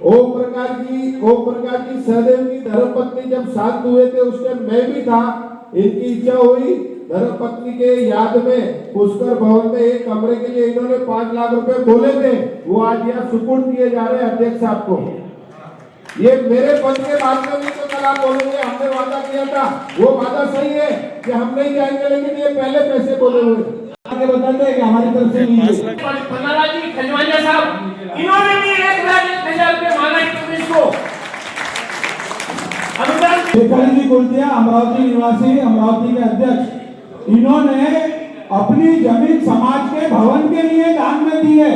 ओम प्रकाश जी सहदेव की धर्मपत्नी जब शांत हुए थे उस टाइम मैं भी था। इनकी इच्छा हुई धर्मपत्नी के याद में पुष्कर भवन में एक कमरे के लिए इन्होंने 5 लाख रुपए बोले थे, वो आज यहाँ सुपुर्द किए जा रहे हैं अध्यक्ष साहब को। ये मेरे पद के बाद में भी तो कल आप बोलेंगे हमने वादा किया था, वो वादा सही है कि हम नहीं जाएंगे, लेकिन ये पहले पैसे बोले हुए आगे बताते हैं कि हमारी तरफ से लीजिए। पन्नालाल जी खजवानिया साहब, इन्होंने भी 1,01,000 रुपये मांगा है पुलिस को अनुदान। शेखर जी कुलतिया अमरावती निवासी, अमरावती के अध्यक्ष, इन्होंने अपनी जमीन समाज के भवन के लिए दान में दी है।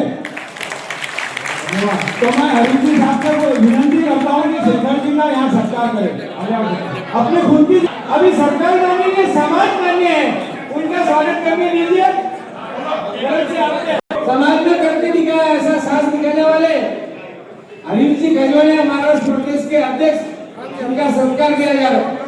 तो मैं हरीश जी साहब से विनती करता हूँ कि शेखर जी का यहाँ सत्कार करें अपने खुद की। अभी सरकार मान्य है, समाज मान्य है, उनका स्वागत करके दीजिए। समाज में करके दिखाया ऐसा साहस दिखाने वाले हरीश जी खजवानिया महाराष्ट्र प्रदेश के अध्यक्ष, उनका सत्कार किया जा रहा है।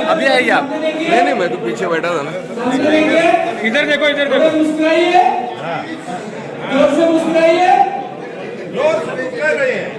अभी आएगी आप? नहीं मैं तो पीछे बैठा था ना। इधर देखो, इधर देखो, मुस्कुराइए, जोर से मुस्कुराइए। लोग कर रहे हैं।